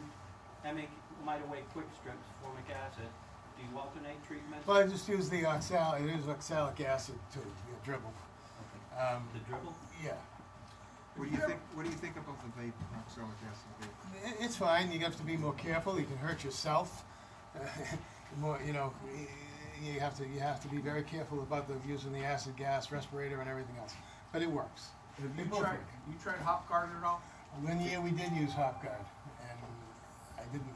Mite Away quick strips, formic acid. Do you alternate treatments? Well, I just use the oxalic acid to dribble. The dribble? Yeah. What do you think about the vape, oxalic acid vape? It's fine. You have to be more careful. You can hurt yourself. More, you know, you have to be very careful about using the acid gas respirator and everything else. But it works. They both work. you tried hop guard at all? One year we did use hop guard, and I didn't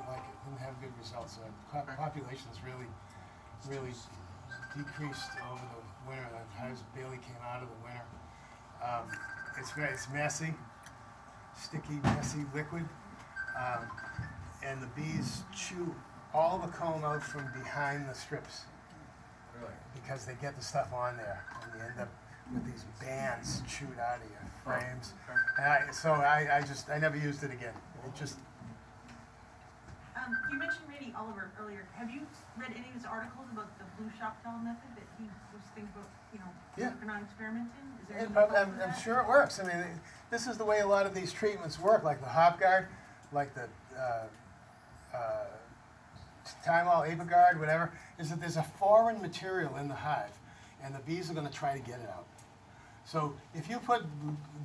like it. Didn't have good results. Populations really decreased over the winter. The hives barely came out of the winter. It's messy, sticky, messy liquid, and the bees chew all the comb out from behind the strips. Really? Because they get the stuff on there, and you end up with these bands chewed out of your frames. And I never used it again. It just. You mentioned Randy Oliver earlier. Have you read any of his articles about the blue shop towel method that he was thinking about working on experimenting? Is there any I'm sure it works. I mean, this is the way a lot of these treatments work, like the hop guard, like the Thymol, Avogard, whatever, is that there's a foreign material in the hive, and the bees are going to try to get it out. So if you put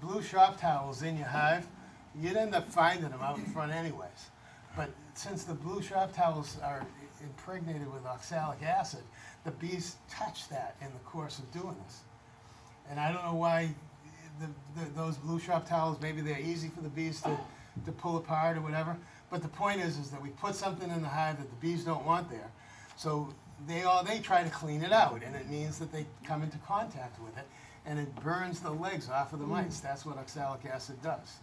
blue shop towels in your hive, you'd end up finding them out in front anyways. But since the blue shop towels are impregnated with oxalic acid, the bees touch that in the course of doing this. And I don't know why those blue shop towels, maybe they're easy for the bees to pull apart or whatever. But the point is that we put something in the hive that the bees don't want there. So they try to clean it out, and it means that they come into contact with it, and it burns the legs off of the mice. That's what oxalic acid does.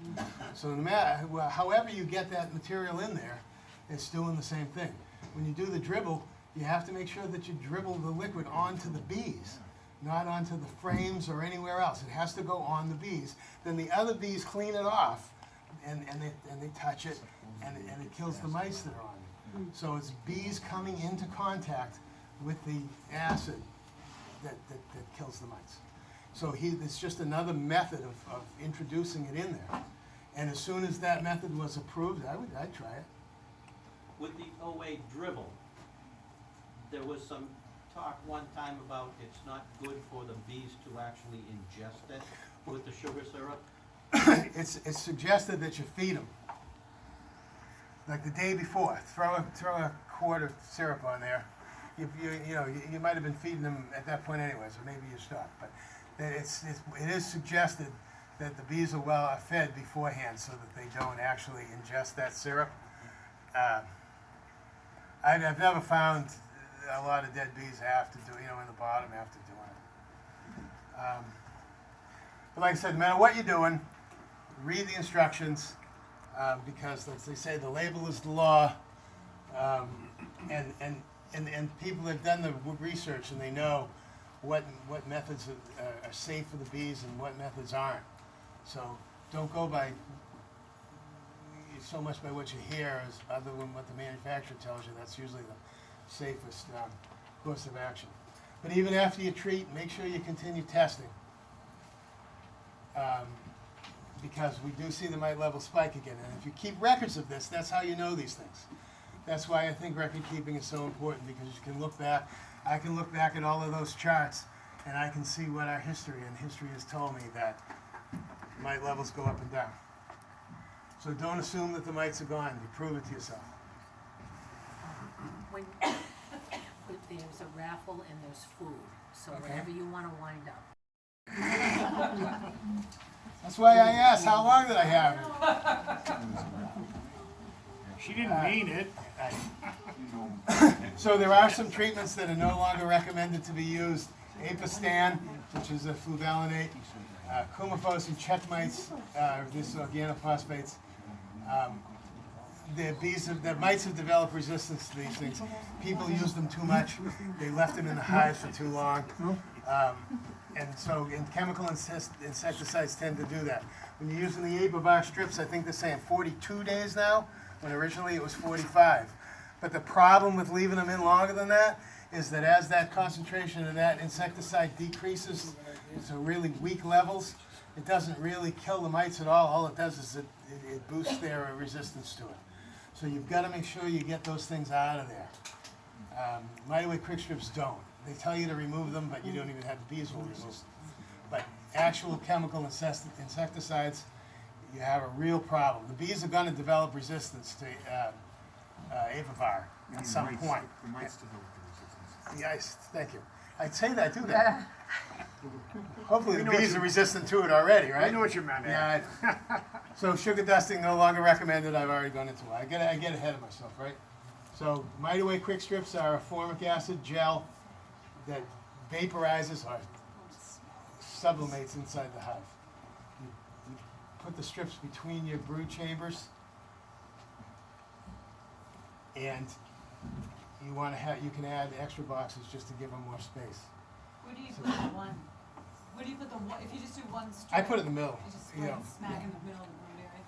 So no matter, however you get that material in there, it's doing the same thing. When you do the dribble, you have to make sure that you dribble the liquid onto the bees, not onto the frames or anywhere else. It has to go on the bees. Then the other bees clean it off, and they touch it, and it kills the mice that are on it. So it's bees coming into contact with the acid that kills the mice. So it's just another method of introducing it in there. And as soon as that method was approved, I'd try it. With the OA dribble, there was some talk one time about it's not good for the bees to actually ingest it with the sugar syrup. It's suggested that you feed them. Like the day before, throw a quart of syrup on there. You might have been feeding them at that point anyway, so maybe you stopped. But it is suggested that the bees are well fed beforehand so that they don't actually ingest that syrup. I've never found a lot of dead bees after in the bottom after doing it. But like I said, no matter what you're doing, read the instructions because, as they say, the label is the law. And people have done the research and they know what methods are safe for the bees and what methods aren't. So don't go by so much by what you hear as other than what the manufacturer tells you. That's usually the safest course of action. But even after you treat, make sure you continue testing. Because we do see the mite level spike again. And if you keep records of this, that's how you know these things. That's why I think record keeping is so important, because you can look back. I can look back at all of those charts and I can see what our history has told me that mite levels go up and down. So don't assume that the mites are gone. You prove it to yourself. When there's a raffle and there's food, so Okay. wherever you want to wind up. That's why I asked, how long did I have it? She didn't mean it. So there are some treatments that are no longer recommended to be used. Apistan, which is a fluvalinate, Coumaphos and check mites, this organophosphates. The mites have developed resistance to these things. People use them too much. They left them in the hives for too long. And chemical insecticides tend to do that. When you're using the Apivar strips, I think they're saying 42 days now, when originally it was 45. But the problem with leaving them in longer than that is that as that concentration of that insecticide decreases to really weak levels, it doesn't really kill the mites at all. All it does is it boosts their resistance to it. So you've got to make sure you get those things out of there. Mite Away quick strips don't. They tell you to remove them, but you don't even have the bees will remove them. But actual chemical insecticides, you have a real problem. The bees are going to develop resistance to Apivar at some point. The mites develop the resistance. Yes, thank you. I'd say that, do that. Hopefully the bees are resistant to it already, right? I know what you meant. Yeah. So sugar dusting no longer recommended. I've already gone into it. I get ahead of myself, right? So Mite Away quick strips are a formic acid gel that vaporizes or sublimates inside the hive. You put the strips between your brood chambers, and you can add extra boxes just to give them more space. Where do you put the one? Where do you put the one? If you just do one strip, I put it in the middle. You just You know, smack in the middle of the brood area.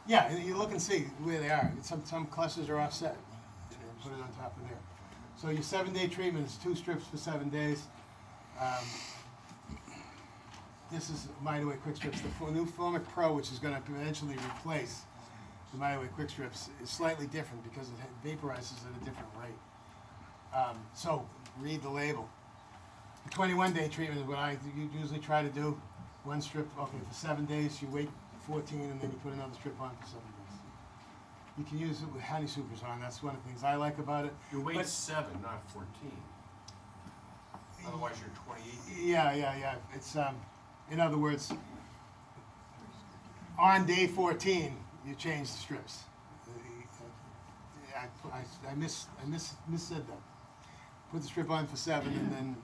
yeah, you look and see where they are. Some clusters are offset. And put it on top of there. So your 7-day treatment is 2 strips for 7 days. This is Mite Away quick strips. The new Formic Pro, which is going to eventually replace the Mite Away quick strips, is slightly different because it vaporizes at a different rate. So read the label. The 21-day treatment is what I usually try to do. 1 strip, okay, for 7 days. You wait 14, and then you put another strip on for 7 days. You can use it with honey supers on. That's one of the things I like about it. You wait But- 7, not 14. Otherwise, you're 28. Yeah. It's in other words, on day 14, you change the strips. I missaid that. Put the strip on for 7, and then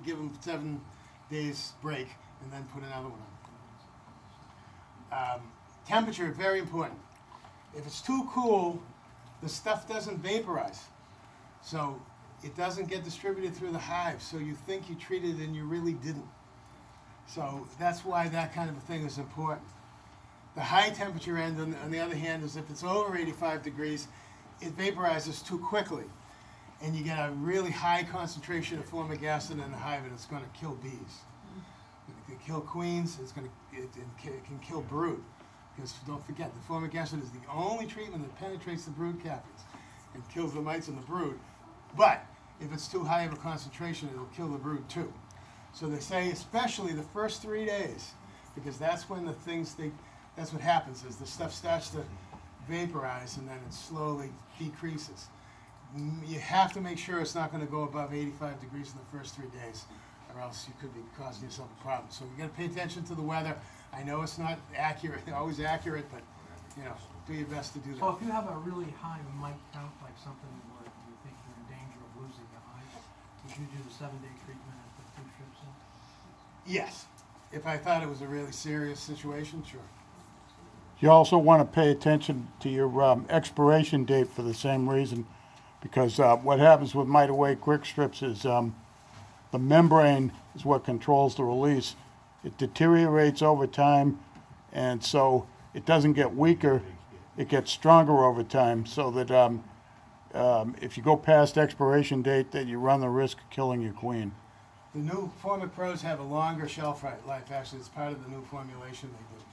give them 7 days break, and then put another one on. Temperature, very important. If it's too cool, the stuff doesn't vaporize. So it doesn't get distributed through the hive. So you think you treated and you really didn't. So that's why that kind of a thing is important. The high temperature end, on the other hand, is if it's over 85 degrees, it vaporizes too quickly. And you get a really high concentration of formic acid in the hive, and it's going to kill bees. It can kill queens. It can kill brood. Because don't forget, the formic acid is the only treatment that penetrates the brood cavities and kills the mites in the brood. But if it's too high of a concentration, it'll kill the brood too. So they say especially the first 3 days, because that's when that's what happens is the stuff starts to vaporize and then it slowly decreases. You have to make sure it's not going to go above 85 degrees in the first 3 days, or else you could be causing yourself a problem. So you got to pay attention to the weather. I know it's not accurate, always accurate, but you know, do your best to do that. So if you have a really high mite count, like something where you think you're in danger of losing the hive, would you do the 7-day treatment and put 2 strips in? Yes, if I thought it was a really serious situation, sure. You also want to pay attention to your expiration date for the same reason, because what happens with mite away quick strips is the membrane is what controls the release. It deteriorates over time, and so it doesn't get weaker, it gets stronger over time, so that if you go past expiration date, that you run the risk of killing your queen. The new Formic Pros have a longer shelf life. Actually, it's part of the new formulation they do.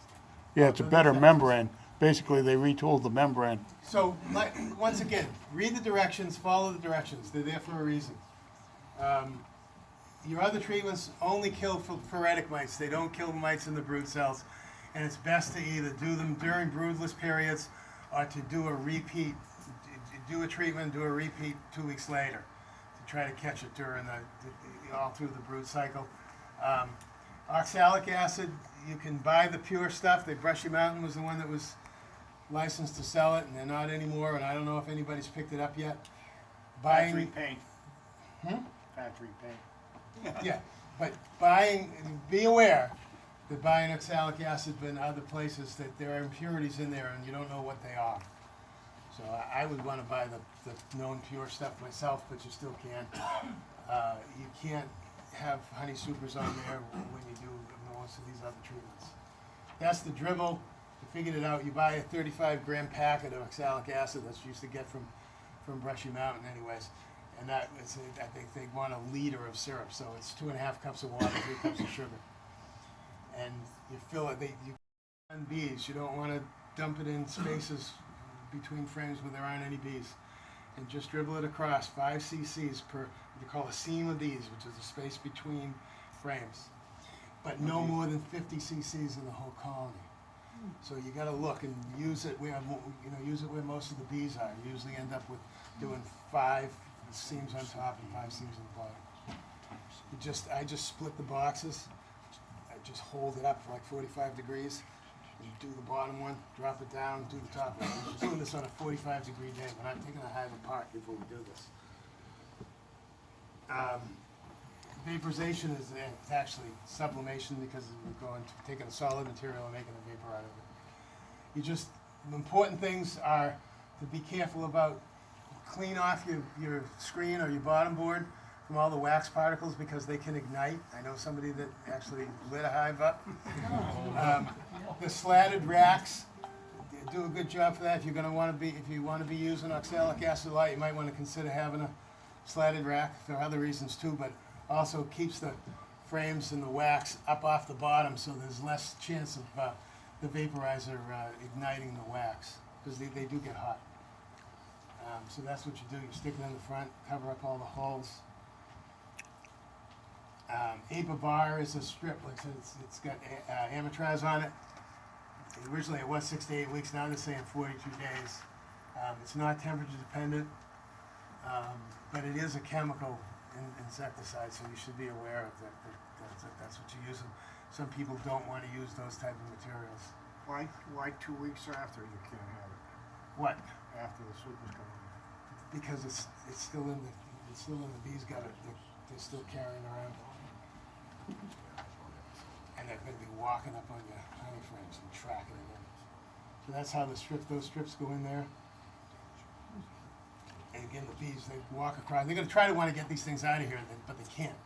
Yeah, it's a better membrane. Basically, they retooled the membrane. So, once again, read the directions, follow the directions. They're there for a reason. Your other treatments only kill phoretic mites. They don't kill mites in the brood cells. And it's best to either do them during broodless periods or to do a repeat, do a treatment, do a repeat 2 weeks later to try to catch it during all through the brood cycle. Oxalic acid, you can buy the pure stuff. Brushy Mountain was the one that was licensed to sell it, and they're not anymore, and I don't know if anybody's picked it up yet. Factory paint. Factory paint. Yeah, but be aware that buying oxalic acid in other places, that there are impurities in there and you don't know what they are. So I would want to buy the known pure stuff myself, but you still can. You can't have honey supers on there when you do most of these other treatments. That's the dribble. You figured it out. You buy a 35-gram packet of oxalic acid that's used to get from Brushy Mountain anyways. And I think they want a liter of syrup, so it's 2.5 cups of water, 3 cups of sugar. And you fill it, you on bees. You don't want to dump it in spaces between frames where there aren't any bees. And just dribble it across 5 cc's per, what you call a seam of bees, which is the space between frames. But no more than 50 cc's in the whole colony. So you got to look and use it where use it where most of the bees are. You usually end up with doing 5 seams on top and 5 seams on the bottom. I just split the boxes. I just hold it up for like 45 degrees. And do the bottom one, drop it down, do the top one. We're doing this on a 45-degree day. We're not taking the hive apart before we do this. Vaporization is actually sublimation because we're taking a solid material and making a vapor out of it. The important things are to be careful about clean off your screen or your bottom board from all the wax particles because they can ignite. I know somebody that actually lit a hive up. The slatted racks do a good job for that. If you want to be using oxalic acid a lot, you might want to consider having a slatted rack for other reasons too, but also keeps the frames and the wax up off the bottom so there's less chance of the vaporizer igniting the wax because they do get hot. So that's what you do. You stick it in the front, cover up all the holes. Apivar is a strip, like I said, it's got amitraz on it. Originally it was 6 to 8 weeks, now they're saying 42 days. It's not temperature dependent, but it is a chemical insecticide, so you should be aware of that. That's what you're using. Some people don't want to use those type of materials. Why 2 weeks after you can't have it? What? After the super's come on. Because it's still in the bees got it. They're still carrying around. And they're going to be walking up on your honey frames and tracking it in. So that's how those strips go in there. And again, the bees, they walk across. They're going to try to want to get these things out of here, but they can't.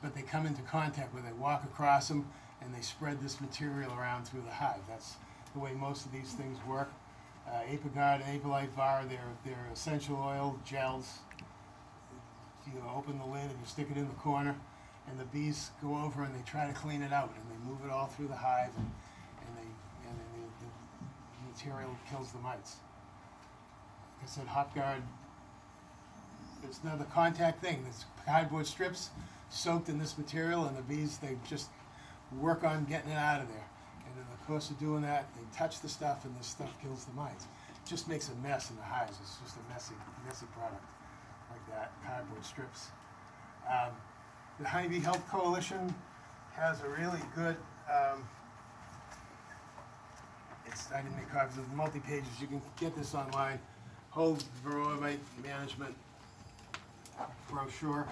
But they come into contact where they walk across them and they spread this material around through the hive. That's the way most of these things work. Apiguard and Apilite Var, they're essential oil gels. You open the lid and you stick it in the corner, and the bees go over and they try to clean it out, and they move it all through the hive, and the material kills the mites. Like I said, Hopguard it's another contact thing. There's cardboard strips soaked in this material, and the bees, they just work on getting it out of there. And in the course of doing that, they touch the stuff, and this stuff kills the mites. It just makes a mess in the hives. It's just a messy product, like that, cardboard strips. The Honeybee Health Coalition has a really good, I didn't make copies of the multi-pages. You can get this online. Whole Varroa Mite management brochure.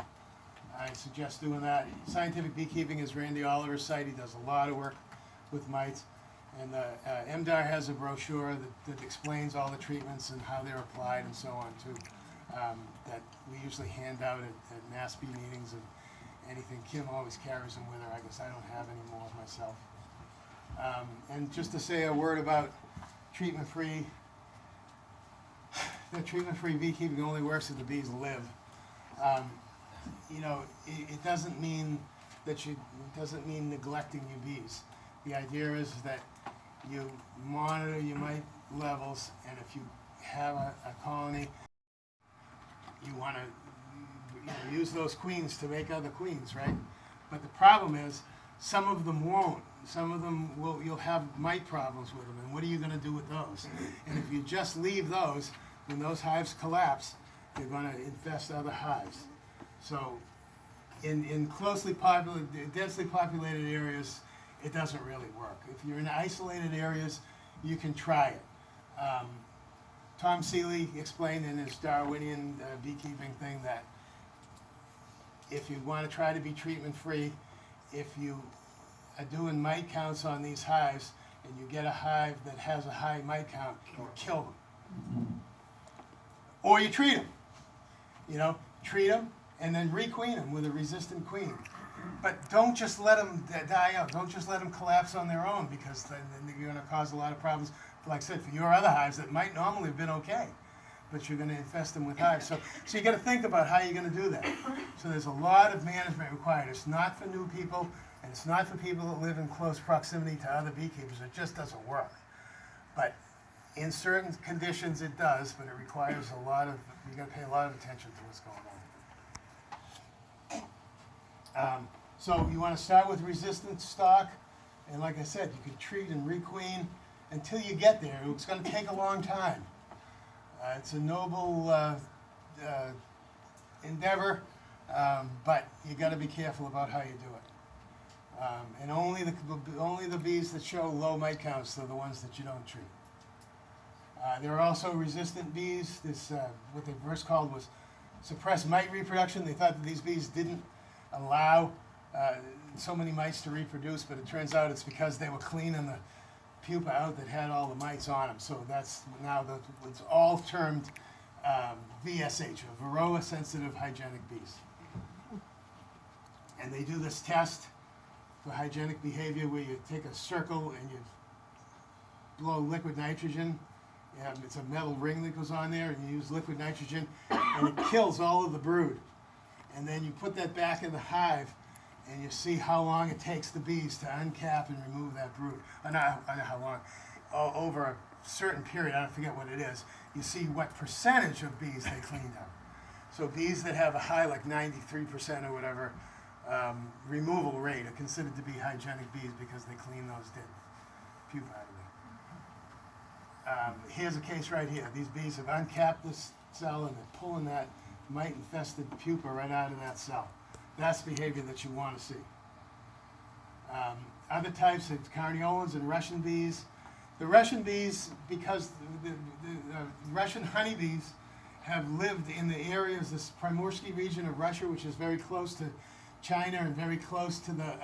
I suggest doing that. Scientific Beekeeping is Randy Oliver's site. He does a lot of work with mites. And MDAR has a brochure that explains all the treatments and how they're applied and so on too. That we usually hand out at NASP meetings and anything. Kim always carries them with her. I guess I don't have any more myself. And just to say a word about treatment-free. The treatment-free beekeeping only works if the bees live. You know, it doesn't mean neglecting your bees. The idea is that you monitor your mite levels, and if you have a colony, you want to use those queens to make other queens, right? But the problem is, some of them won't. Some of them you'll have mite problems with them, and what are you going to do with those? And if you just leave those, when those hives collapse, they're going to infest other hives. So in densely populated areas, it doesn't really work. If you're in isolated areas, you can try it. Tom Seeley explained in his Darwinian beekeeping thing that if you want to try to be treatment-free, if you are doing mite counts on these hives and you get a hive that has a high mite count, you kill them. Or you treat them. You know, treat them and then requeen them with a resistant queen. But don't just let them die out. Don't just let them collapse on their own, because then you're going to cause a lot of problems, like I said, for your other hives that might normally have been okay, but you're going to infest them with hives. So you got to think about how you're going to do that. So there's a lot of management required. It's not for new people, and it's not for people that live in close proximity to other beekeepers. It just doesn't work. But in certain conditions it does, but it requires you got to pay a lot of attention to what's going on. So you want to start with resistant stock, and like I said, you can treat and requeen until you get there. It's going to take a long time. It's a noble endeavor, but you got to be careful about how you do it. And only the bees that show low mite counts are the ones that you don't treat. There are also resistant bees. This what they first called was suppressed mite reproduction. They thought that these bees didn't allow so many mites to reproduce, but it turns out it's because they were cleaning the pupa out that had all the mites on them. So that's now it's all termed VSH, or Varroa sensitive hygienic bees. And they do this test for hygienic behavior where you take a circle and you blow liquid nitrogen. It's a metal ring that goes on there, and you use liquid nitrogen, and it kills all of the brood. And then you put that back in the hive, and you see how long it takes the bees to uncap and remove that brood. Not how long. Over a certain period, I don't forget what it is, you see what percentage of bees they cleaned out. So bees that have a high, like 93% or whatever, removal rate are considered to be hygienic bees because they clean those dead pupa out of there. Here's a case right here. These bees have uncapped this cell, and they're pulling that mite-infested pupa right out of that cell. That's behavior that you want to see. Other types of carniolans and Russian bees. The Russian bees, because the Russian honeybees have lived in the areas, this Primorsky region of Russia, which is very close to China and very close to the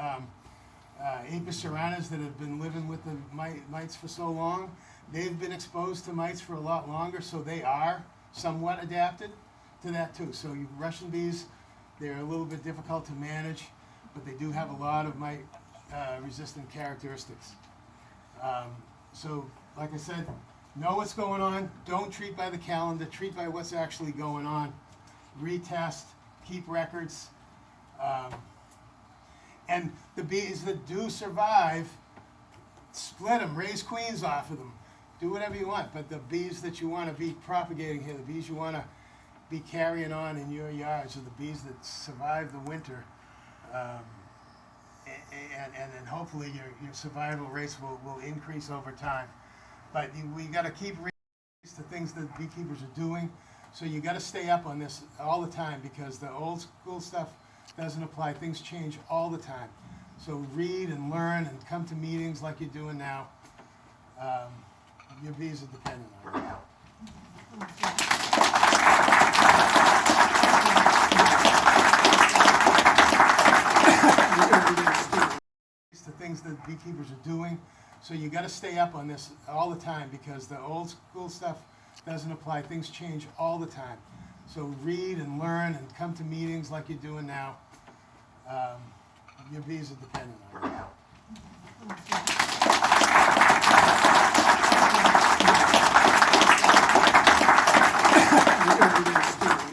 Apis cerranas that have been living with the mites for so long. They've been exposed to mites for a lot longer, so they are somewhat adapted to that too. So you Russian bees, they're a little bit difficult to manage, but they do have a lot of mite resistant characteristics. So like I said, know what's going on. Don't treat by the calendar. Treat by what's actually going on. Retest. Keep records. And the bees that do survive, split them. Raise queens off of them. Do whatever you want. But the bees that you want to be propagating here, the bees you want to be carrying on in your yards are the bees that survive the winter. And then hopefully your survival rates will increase over time. But we got to keep reading the things that beekeepers are doing. So you got to stay up on this all the time because the old school stuff doesn't apply. Things change all the time. So read and learn and come to meetings like you're doing now. Your bees are dependent on it. The things that beekeepers are doing. So you got to stay up on this all the time because the old school stuff doesn't apply. Things change all the time. So read and learn and come to meetings like you're doing now. Your bees are dependent on it.